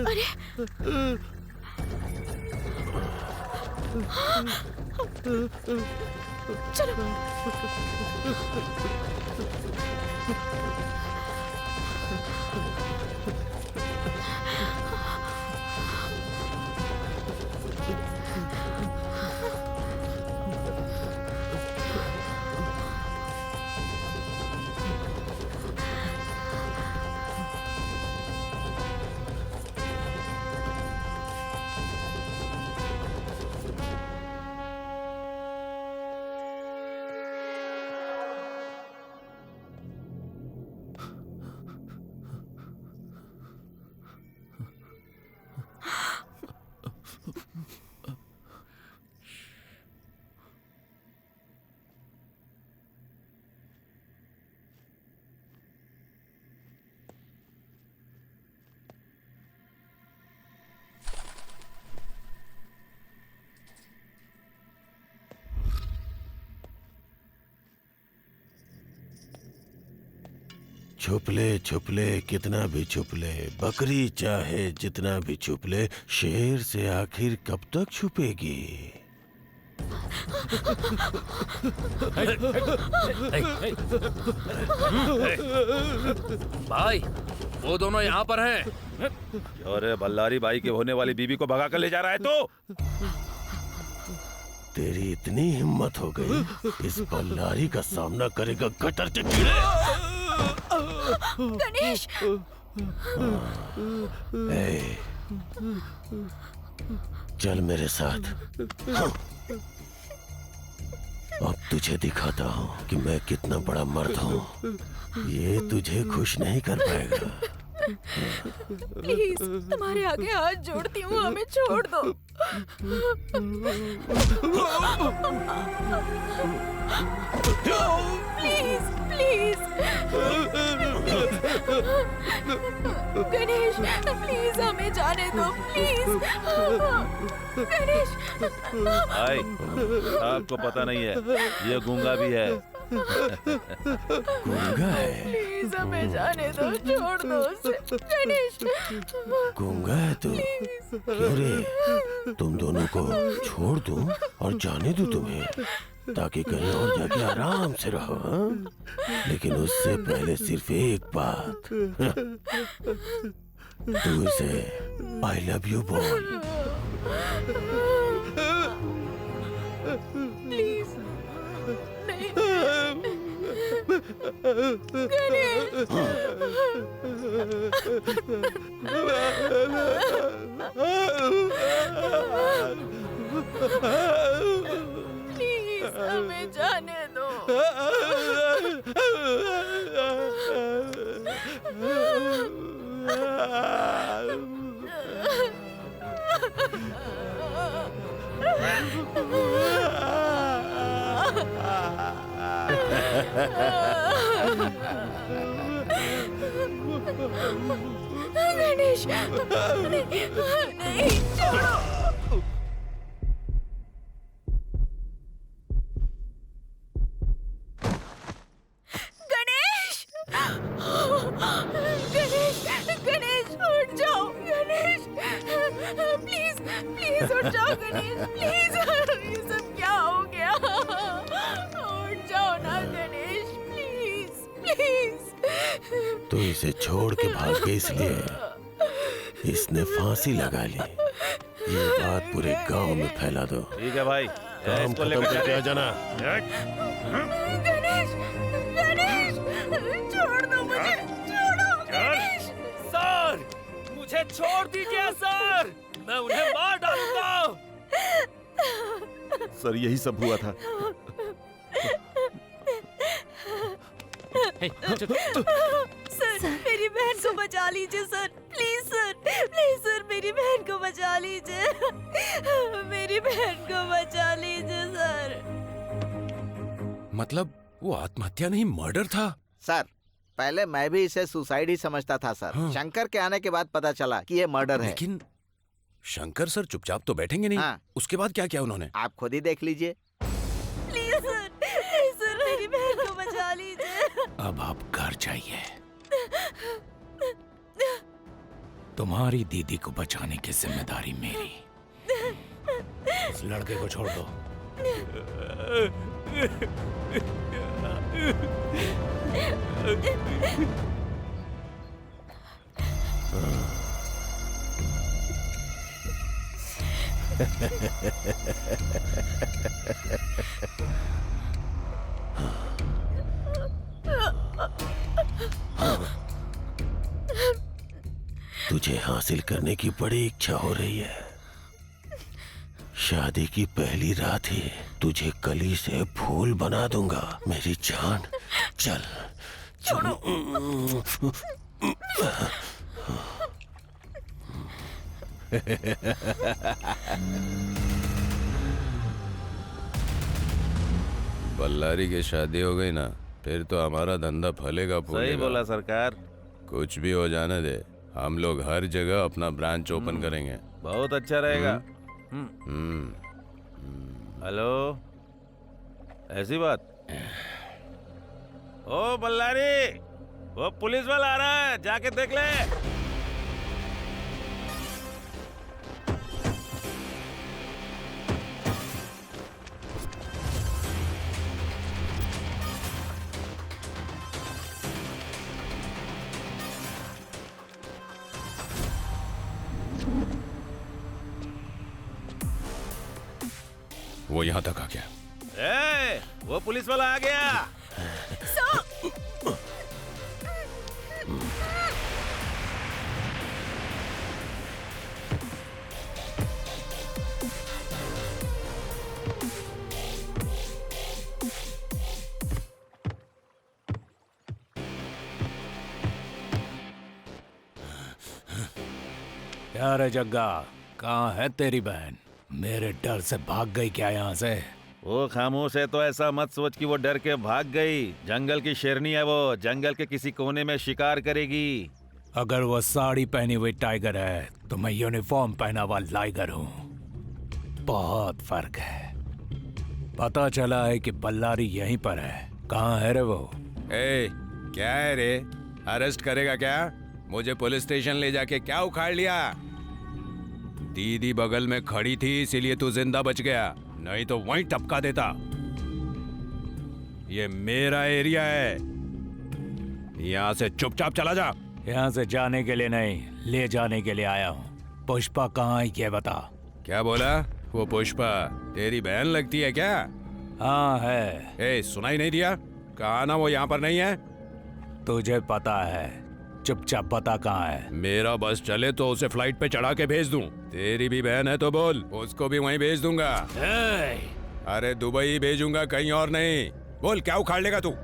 अरे चलो। छुप ले कितना भी छुप ले, बकरी चाहे जितना भी छुप ले, शेर से आखिर कब तक छुपेगी? भाई, वो दोनों यहाँ पर हैं। अरे बल्लारी भाई के होने वाली बीबी को भगा कर ले जा रहा है तो? तेरी इतनी हिम्मत हो गई, इस बल्लारी का सामना करेगा गटर के कीड़े। गणेश! चल मेरे साथ। अब तुझे दिखाता हूँ कि मैं कितना बड़ा मर्द हूँ। ये तुझे खुश नहीं कर पाएगा। प्लीज, तुम्हारे आगे हाथ जोड़ती हूँ, हमें छोड़ दो। प्लीज प्लीज गणेश, प्लीज हमें जाने दो, प्लीज। गणेश भाई, आपको पता नहीं है, ये गूंगा भी है। गूंगा है? प्लीज हमें जाने दो, छोड़ दो उसे। गणेश गूंगा है तो क्यों रे? तुम दोनों को छोड़ दूं और जाने दूं तुम्हें, ताकि कहीं और जाके आराम से रहो। हाँ? लेकिन उससे पहले सिर्फ एक बात, तू इसे आई लव यू बोल। प्लीज गणेश। प्लीज हमें जाने दो। गणेश नहीं, नहीं छोड़ो। गणेश! गणेश प्लीज उठ जाओ गणेश, प्लीज। ये सब क्या हो गया? उठ जाओ ना गणेश, प्लीज प्लीज। तू इसे छोड़ के भाग गई इसलिए इसने फांसी लगा ली। ये बात पूरे गांव में फैला दो। ठीक है भाई, काम इसको खत्म लेकर करके आ जाना। गणेश गणेश, छोड़ दो मुझे, छोड़ो गणेश। सर, मुझे छोड़ दीजिए सर, मैं उन्हें मार डालूंगा। सर यही सब हुआ था। सर मेरी बहन को बचा लीजिए सर, प्लीज सर मेरी बहन को बचा लीजिए, मेरी बहन को बचा लीजिए सर। मतलब वो आत्महत्या नहीं, मर्डर था। सर पहले मैं भी इसे सुसाइड ही समझता था सर। हाँ। शंकर के आने के बाद पता चला कि ये मर्डर है। लेकिन शंकर सर चुपचाप तो बैठेंगे नहीं। हाँ। उसके बाद क्या किया उन्होंने? आप खुद ही देख लीजिए। प्लीज सर मेरी बहन को बचा लीजिए। अब आप घर जाइए। तुम्हारी दीदी को बचाने की जिम्मेदारी मेरी। उस लड़के को छोड़ दो। तुझे हासिल करने की बड़ी इच्छा हो रही है। शादी की पहली रात ही तुझे कली से फूल बना दूंगा मेरी जान। चल छोड़ो। बल्लारी की शादी हो गई ना, फिर तो हमारा धंधा फलेगा फूलेगा। सही बोला सरकार। कुछ भी हो जाने दे, हम लोग हर जगह अपना ब्रांच ओपन करेंगे। बहुत अच्छा रहेगा। हेलो, ऐसी बात? ओ बल्लारी, वो पुलिस वाला आ रहा है, जाके देख ले। वो यहाँ तक आ गया। ए, वो पुलिस वाला आ गया। क्या रे जग्गा, कहाँ है तेरी बहन? मेरे डर से भाग गई क्या यहाँ से? वो खामोश है तो ऐसा मत सोच कि वो डर के भाग गई। जंगल की शेरनी है वो, जंगल के किसी कोने में शिकार करेगी। अगर वो साड़ी पहनी हुई टाइगर है तो मैं यूनिफॉर्म पहना हुआ लाइगर हूँ। बहुत फर्क है। पता चला है कि बल्लारी यहीं पर है। कहाँ है रे वो? ए, क्या है रे? अरेस्ट करेगा क्या? मुझे पुलिस स्टेशन ले जाके क्या उखाड़ लिया? दीदी बगल में खड़ी थी इसीलिए तू जिंदा बच गया, नहीं तो वहीं टपका देता। ये मेरा एरिया है, यहाँ से चुपचाप चला जा। यहाँ से जाने के लिए नहीं, ले जाने के लिए आया हूँ। पुष्पा कहाँ है ये बता। क्या बोला? वो पुष्पा तेरी बहन लगती है क्या? हाँ है। ए, सुनाई नहीं दिया? कहा ना वो यहाँ पर नहीं है। तुझे पता है, चुपचाप बता कहाँ है। मेरा बस चले तो उसे फ्लाइट पे चढ़ा के भेज दूं। तेरी भी बहन है तो बोल, उसको भी वहीं भेज दूंगा। अरे दुबई भेजूंगा, कहीं और नहीं। बोल, क्या उखाड़ लेगा तू?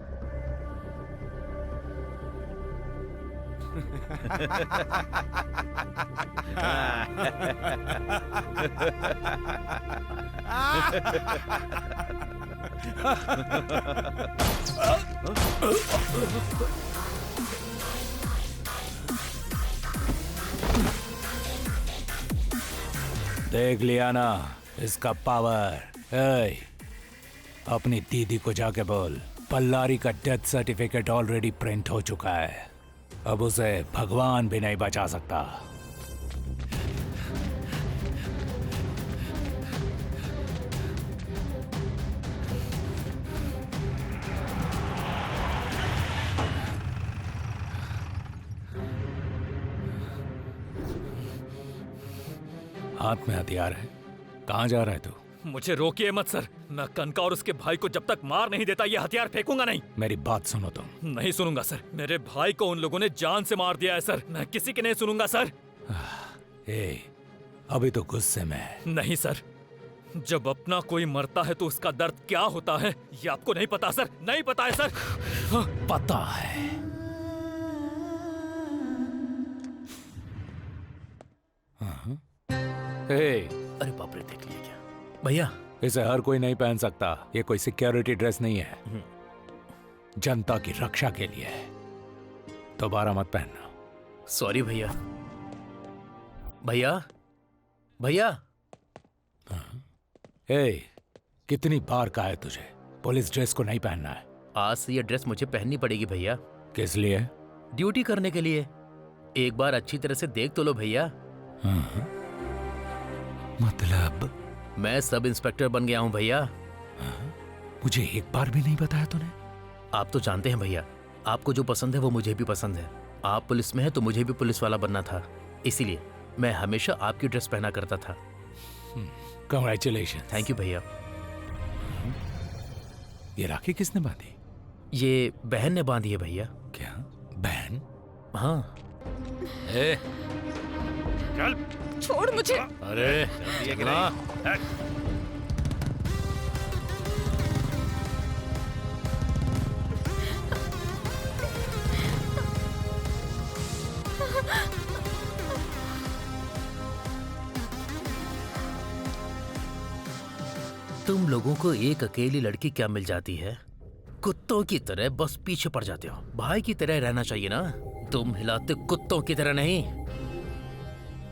देख लिया ना इसका पावर। ए, अपनी दीदी को जाके बोल, बल्लारी का डेथ सर्टिफिकेट ऑलरेडी प्रिंट हो चुका है। अब उसे भगवान भी नहीं बचा सकता। हाथ में हथियार है। कहाँ जा रहा है तू? मुझे रोकिए मत सर। मैं कनका और उसके भाई को जब तक मार नहीं देता ये हथियार फेंकूंगा नहीं। मेरी बात सुनो तुम। नहीं सुनूंगा सर। मेरे भाई को उन लोगों ने जान से मार दिया है सर। मैं किसी की नहीं सुनूंगा सर। अभी तो गुस्से में। नहीं सर, जब अपना कोई मरता है तो उसका दर्द क्या होता है ये आपको नहीं पता सर। नहीं पता है सर। पता है। अरे बाप रे, देख लिया क्या भैया? इसे हर कोई नहीं पहन सकता। ये कोई सिक्योरिटी ड्रेस नहीं है, जनता की रक्षा के लिए है। दोबारा मत पहनना। सॉरी भैया। भैया भैया। कितनी बार कहा है तुझे पुलिस ड्रेस को नहीं पहनना है? आज से ये ड्रेस मुझे पहननी पड़ेगी भैया। किस लिए? ड्यूटी करने के लिए। एक बार अच्छी तरह से देख तो लो भैया। मतलब? मैं सब इंस्पेक्टर बन गया हूँ भैया। मुझे एक बार भी नहीं बताया तूने। आप तो जानते हैं भैया, आपको जो पसंद है वो मुझे भी पसंद है। आप पुलिस में है तो मुझे भी पुलिस वाला बनना था, इसीलिए मैं हमेशा आपकी ड्रेस पहना करता था। कांग्रेचुलेशन। थैंक यू भैया। ये राखी किसने बांधी? ये बहन ने बांधी है भैया। क्या बहन? हाँ। चल छोड़ मुझे। अरे तुम लोगों को एक अकेली लड़की क्या मिल जाती है? कुत्तों की तरह बस पीछे पड़ जाते हो। भाई की तरह रहना चाहिए ना। तुम हिलाते कुत्तों की तरह नहीं।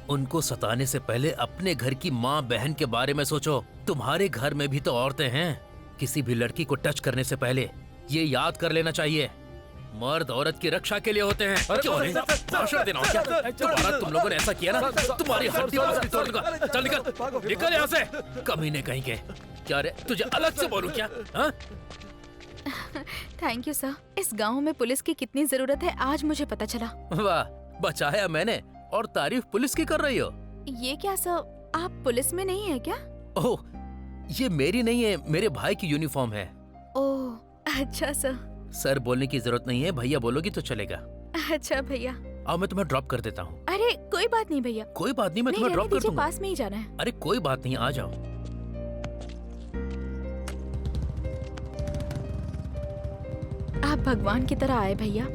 उनको सताने से पहले अपने घर की माँ बहन के बारे में सोचो। तुम्हारे घर में भी तो औरतें हैं। किसी भी लड़की को टच करने से पहले ये याद कर लेना चाहिए, मर्द औरत की रक्षा के लिए होते हैं। क्यों नहीं? भाषण देना हो क्या? तुम्हारा तुम लोगों ने ऐसा किया ना, तुम्हारी हड्डी बस्ती तोड़ दूंगा। चल निकल, निकल यहाँ से। कमीने कहीं के। क्या रे, तुझे अलग से बोलूं क्या? हाँ? Thank you sir. इस गांव में पुलिस की कितनी जरूरत है आज मुझे पता चला। वाह, बचाया मैंने और तारीफ पुलिस की कर रही हो। ये क्या सर, आप पुलिस में नहीं है क्या? ओह, ये मेरी नहीं है, मेरे भाई की यूनिफॉर्म है। ओह अच्छा सर। सर बोलने की जरूरत नहीं है, भैया बोलोगी तो चलेगा। अच्छा भैया। आओ मैं तुम्हें ड्रॉप कर देता हूँ। अरे कोई बात नहीं भैया। कोई बात नहीं, मैं तुम्हें ड्रॉप कर दूंगा। पास में ही जाना है। अरे कोई बात नहीं, आ जाओ। आप भगवान की तरह आए भैया।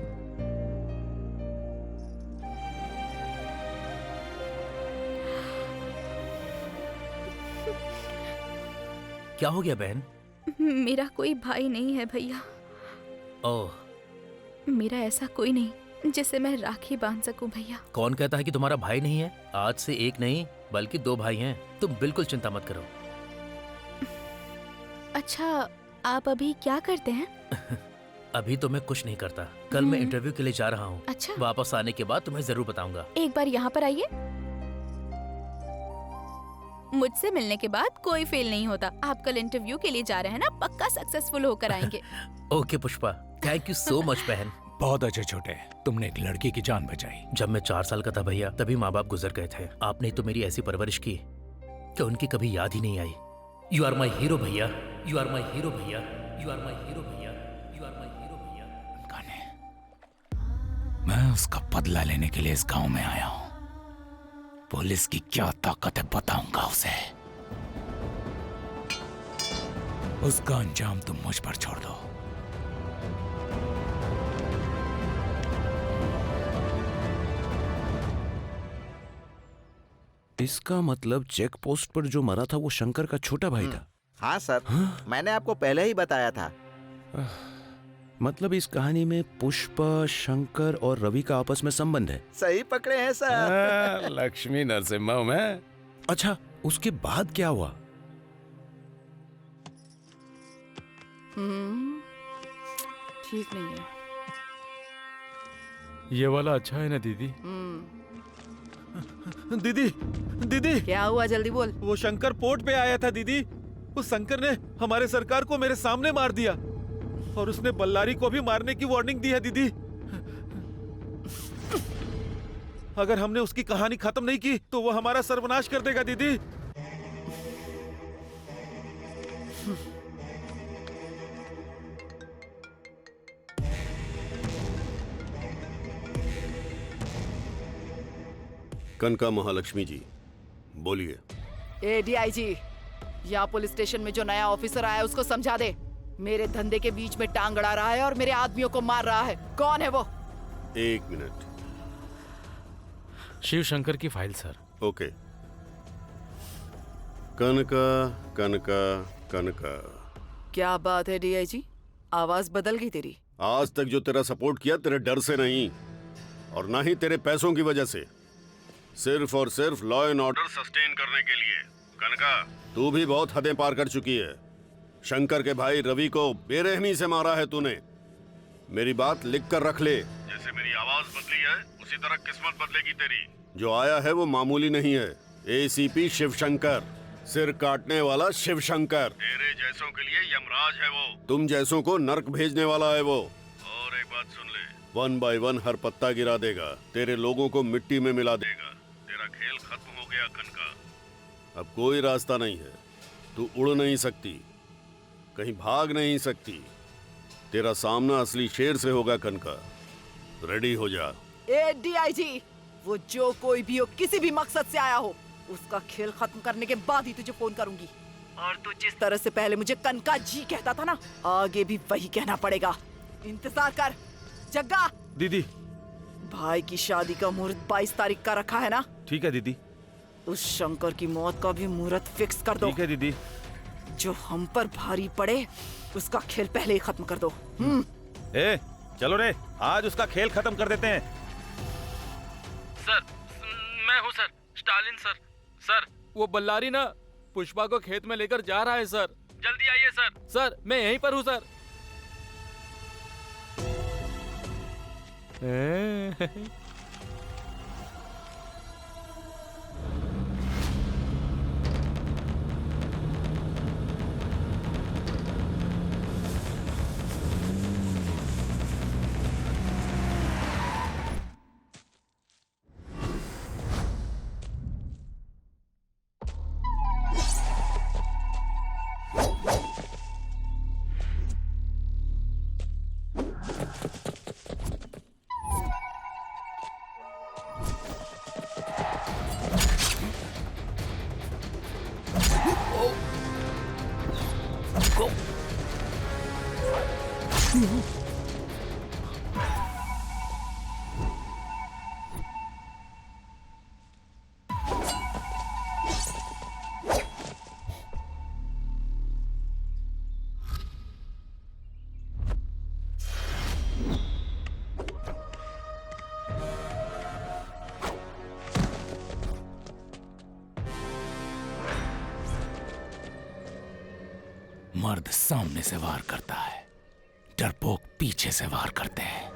क्या हो गया बहन? मेरा कोई भाई नहीं है भैया। ओह, मेरा ऐसा कोई नहीं जिसे मैं राखी बांध सकूं भैया। कौन कहता है कि तुम्हारा भाई नहीं है? आज से एक नहीं बल्कि 2 भाई हैं। तुम बिल्कुल चिंता मत करो। अच्छा, आप अभी क्या करते हैं? अभी तो मैं कुछ नहीं करता। कल मैं इंटरव्यू के लिए जा रहा हूँ। अच्छा। वापस आने के बाद तुम्हें जरूर बताऊंगा। एक बार यहाँ पर आइए। मुझसे मिलने के बाद कोई फेल नहीं होता। आप कल इंटरव्यू के लिए जा रहे हैं ना, पक्का सक्सेसफुल होकर आएंगे। Okay Pushpa, thank you so much बहन। बहुत अच्छे छोटे, तुमने एक लड़की की जान बचाई। जब मैं 4 साल का था भैया, तभी माँ बाप गुजर गए थे। आपने तो मेरी ऐसी परवरिश की कि उनकी कभी याद ही नहीं आई। यू आर माई हीरो भैया, यू आर माई हीरो भैया, यू आर माई हीरो भैया, यू आर माई हीरो भैया। मैं उसका बदला लेने के लिए इस गांव में आया हूँ। पुलिस की क्या ताकत है बताऊंगा उसे। उसका अंजाम तुम मुझ पर छोड़ दो। इसका मतलब चेक पोस्ट पर जो मरा था वो शंकर का छोटा भाई था। हाँ सर। मैंने आपको पहले ही बताया था। मतलब इस कहानी में पुष्पा, शंकर और रवि का आपस में संबंध है। सही पकड़े हैं सर। लक्ष्मी नरसिम्हा मैं। अच्छा, उसके बाद क्या हुआ? ठीक नहीं है। ये वाला अच्छा है ना दीदी? दीदी, दीदी क्या हुआ, जल्दी बोल। वो शंकर पोर्ट पे आया था दीदी। उस शंकर ने हमारे सरकार को मेरे सामने मार दिया और उसने बल्लारी को भी मारने की वार्निंग दी है दीदी। अगर हमने उसकी कहानी खत्म नहीं की तो वो हमारा सर्वनाश कर देगा दीदी। कनका महालक्ष्मी जी, बोलिए। ए डीआईजी, यहाँ पुलिस स्टेशन में जो नया ऑफिसर आया है उसको समझा दे। मेरे धंधे के बीच में टांग अड़ा रहा है और मेरे आदमियों को मार रहा है। कौन है वो? 1 मिनट। शिव शंकर की फाइल सर। ओके। कनका कनका कनका। क्या बात है डीआईजी, आवाज बदल गई तेरी। आज तक जो तेरा सपोर्ट किया तेरे डर से नहीं और ना ही तेरे पैसों की वजह से, सिर्फ और सिर्फ लॉ एंड ऑर्डर सस्टेन करने के लिए। कनका, तू भी बहुत हदें पार कर चुकी है। शंकर के भाई रवि को बेरहमी से मारा है तूने। मेरी बात लिख कर रख ले। जैसे मेरी आवाज बदली है उसी तरह किस्मत बदलेगी तेरी। जो आया है वो मामूली नहीं है, एसीपी शिवशंकर, सिर काटने वाला शिवशंकर। तेरे जैसों के लिए यमराज है वो, तुम जैसों को नर्क भेजने वाला है वो। और एक बात सुन ले, 1 बाय 1 हर पत्ता गिरा देगा, तेरे लोगों को मिट्टी में मिला देगा। तेरा खेल खत्म हो गया कनका। अब कोई रास्ता नहीं है, तू उड़ नहीं सकती, कहीं भाग नहीं सकती। तेरा सामना असली शेर से होगा कनका, रेडी हो जा। ए डीआईजी, वो जो कोई भी हो, किसी भी मकसद से आया हो, उसका खेल खत्म करने के बाद ही तुझे फोन करूंगी। और तू जिस तरह से पहले मुझे कनका जी कहता था ना, आगे भी वही कहना पड़ेगा। इंतजार कर। जग्गा। दीदी। भाई की शादी का मुहूर्त 22 तारीख का रखा है ना? ठीक है दीदी। उस शंकर की मौत का भी मुहूर्त फिक्स कर दो। ठीक है दीदी। जो हम पर भारी पड़े उसका खेल पहले ही खत्म कर दो। ए, चलो रे, आज उसका खेल खत्म कर देते हैं। सर, मैं हूँ सर, स्टालिन सर। सर, वो बल्लारी ना पुष्पा को खेत में लेकर जा रहा है सर, जल्दी आइए सर। सर, मैं यहीं पर हूँ सर। मर्द सामने से वार करता है, डरपोक पीछे से वार करते हैं।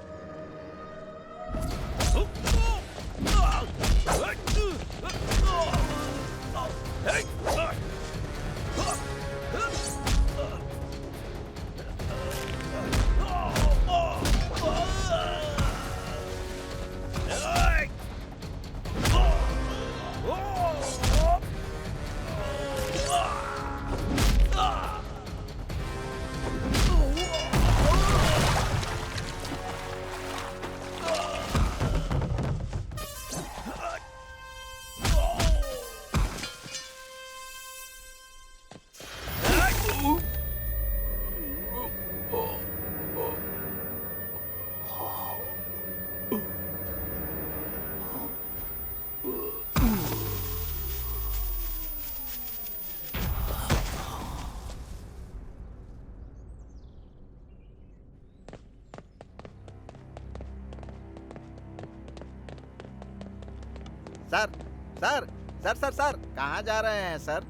Sir sir sir sir sir कहाँ जा रहे हैं सर?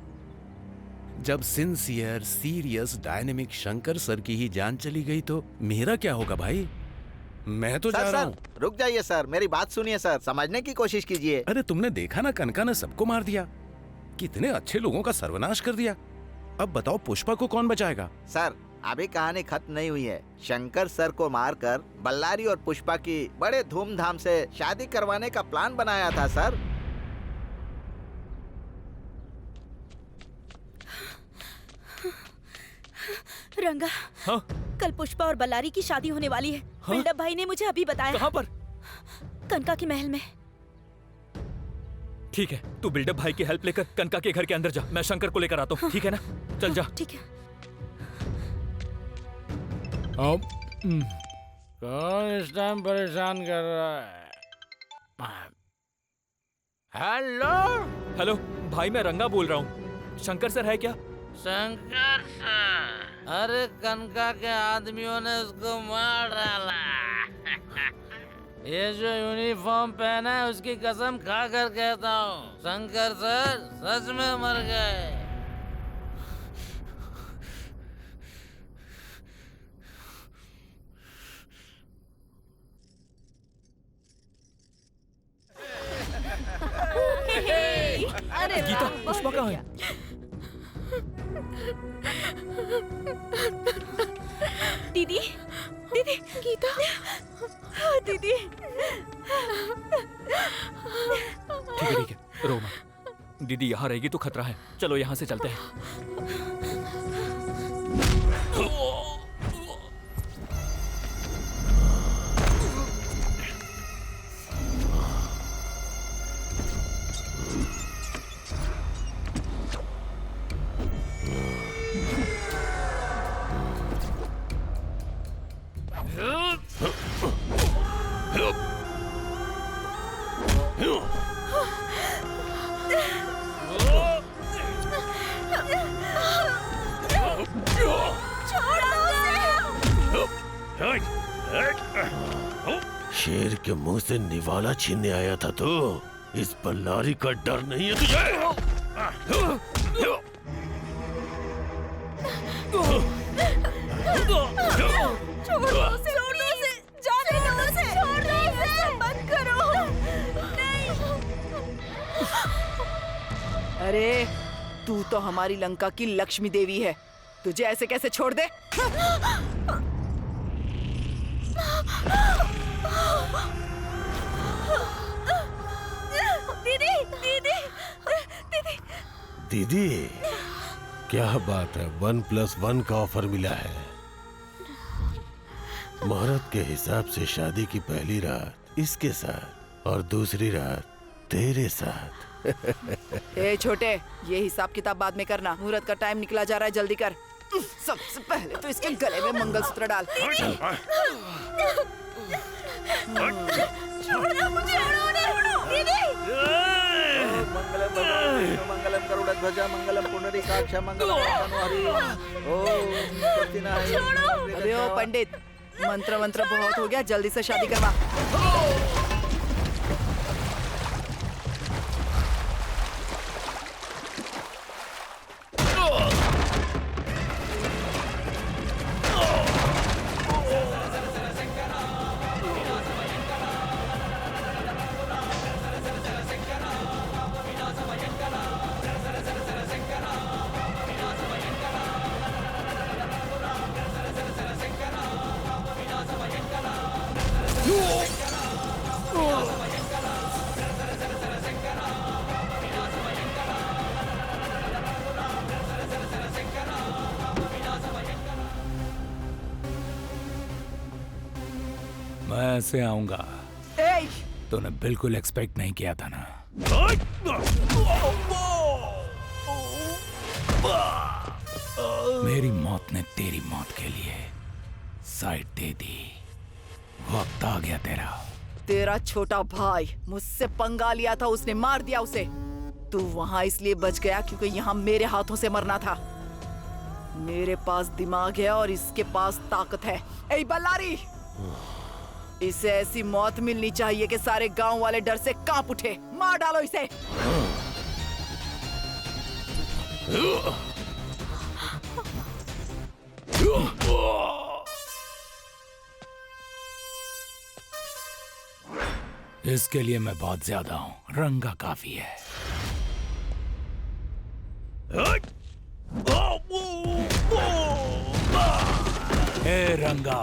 जब sincere serious dynamic Shankar sir की ही जान चली गई तो मेरा क्या होगा भाई? मैं तो जा रहा हूँ। रुक जाइए सर, मेरी बात सुनिए सर, समझने की कोशिश कीजिए। अरे तुमने देखा ना, कनका ने सबको मार दिया, कितने अच्छे लोगों का सर्वनाश कर दिया। अब बताओ पुष्पा को कौन बचाएगा? सर अभी कहानी खत्म नहीं हुई है। शंकर सर को मारकर बल्लारी और पुष्पा की बड़े धूमधाम से शादी करवाने का प्लान बनाया था सर। रंगा, हाँ? कल पुष्पा और बल्लारी की शादी होने वाली है। हाँ? बिल्डअप भाई ने मुझे अभी बताया। कहाँ पर? कनका के महल में। ठीक है, तू बिल्डअप भाई की हेल्प लेकर कनका के घर के अंदर जा। मैं शंकर को लेकर आता हूँ। ठीक है ना? चल जा। ठीक है। कौन इस टाइम परेशान कर रहा है? हेलो हेलो भाई, मैं रंगा बोल रहा हूँ। शंकर सर है क्या? शंकर सर, अरे कनका के आदमियों ने उसको मार डाला। ये जो यूनिफॉर्म पहना है उसकी कसम खा कर कहता हूँ, शंकर सर सच में मर गए। अरे गीता, पुष्पा कहाँ है? दीदी, दीदी, गीता, दीदी। ठीक है, रो मत। दीदी यहाँ रहेगी तो खतरा है। चलो यहाँ से चलते हैं। शेर के मुंह से निवाला छीनने आया था तो इस बल्लारी का डर नहीं है तुझे? अरे तू तो हमारी लंका की लक्ष्मी देवी है, तुझे ऐसे कैसे छोड़ दे? दीदी, दीदी, दीदी। दीदी, क्या बात है, 1+1 का ऑफर मिला है। मुहूर्त के हिसाब से शादी की पहली रात इसके साथ और दूसरी रात तेरे साथ। ए छोटे, ये हिसाब किताब बाद में करना। मुहूर्त का टाइम निकला जा रहा है, जल्दी कर। सबसे पहले तो इसके गले में मंगलसूत्र डाल। छोड़ो मुझे, दीदी। मंगलम गरुड़ध्वजा मंगलम पुंडरीकाक्ष मंगलम तनोहरि। ओम। अबे ओ पंडित, मंत्र बहुत हो गया, जल्दी से शादी करवा। मैं ऐसे आऊंगा तूने बिल्कुल एक्सपेक्ट नहीं किया था ना। मेरी मौत ने तेरी मौत के लिए साइड दे दी। वक्त आ गया तेरा। तेरा छोटा भाई मुझसे पंगा लिया था, उसने मार दिया उसे। तू वहां इसलिए बच गया क्योंकि यहाँ मेरे हाथों से मरना था। मेरे पास दिमाग है और इसके पास ताकत है। ए बल्लारी, इसे ऐसी मौत मिलनी चाहिए कि सारे गांव वाले डर से कांप उठे। मार डालो इसे। इसके लिए मैं बहुत ज्यादा हूं, रंगा काफी है। ए रंगा,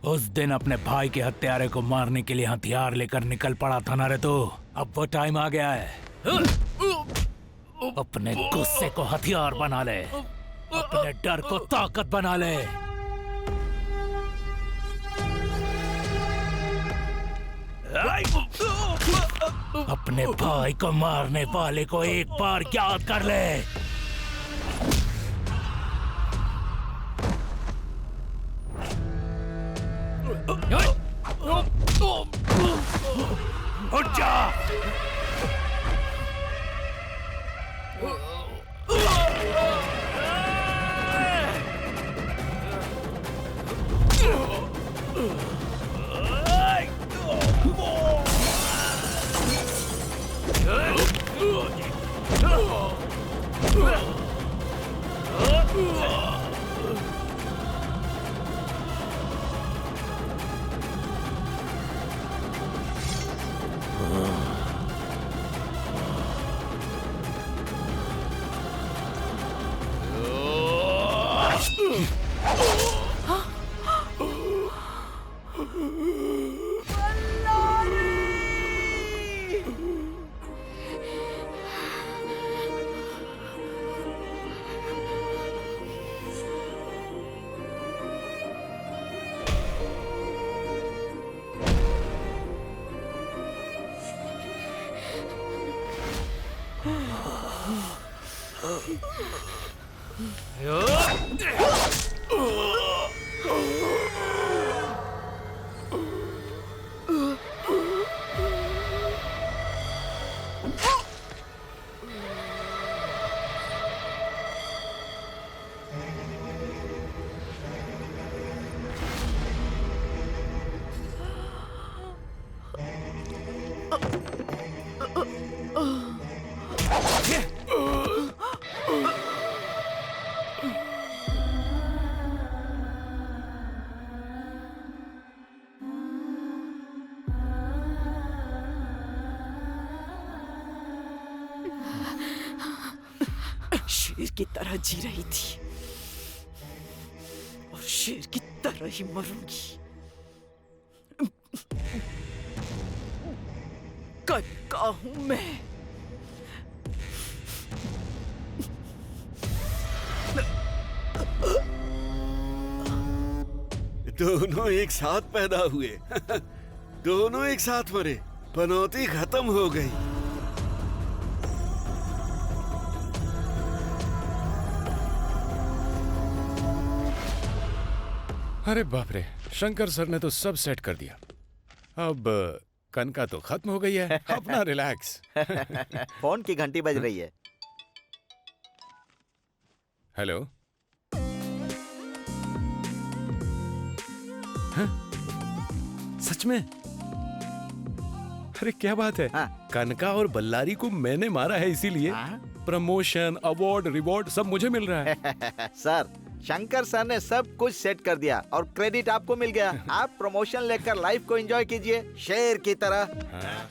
उस दिन अपने भाई के हत्यारे को मारने के लिए हथियार लेकर निकल पड़ा था ना रे तू। अब वो टाइम आ गया है, अपने गुस्से को हथियार बना ले, अपने डर को ताकत बना ले। अपने भाई को मारने वाले को एक बार याद कर ले। उठ जा। शेर की तरह जी रही थी और शेर की तरह ही मरूंगी। कनका हूं मैं। दोनों एक साथ पैदा हुए दोनों एक साथ मरे, पनौती खत्म हो गई। अरे बाप रे, शंकर सर ने तो सब सेट कर दिया। अब कनका तो खत्म हो गई है, अपना रिलैक्स। फोन की घंटी बज रही है। हेलो। हाँ? सच में? अरे क्या बात है। कनका और बल्लारी को मैंने मारा है, इसीलिए प्रमोशन, अवार्ड, रिवॉर्ड सब मुझे मिल रहा है। सर, शंकर सर ने सब कुछ सेट कर दिया और क्रेडिट आपको मिल गया। आप प्रमोशन लेकर लाइफ को एंजॉय कीजिए शेर की तरह।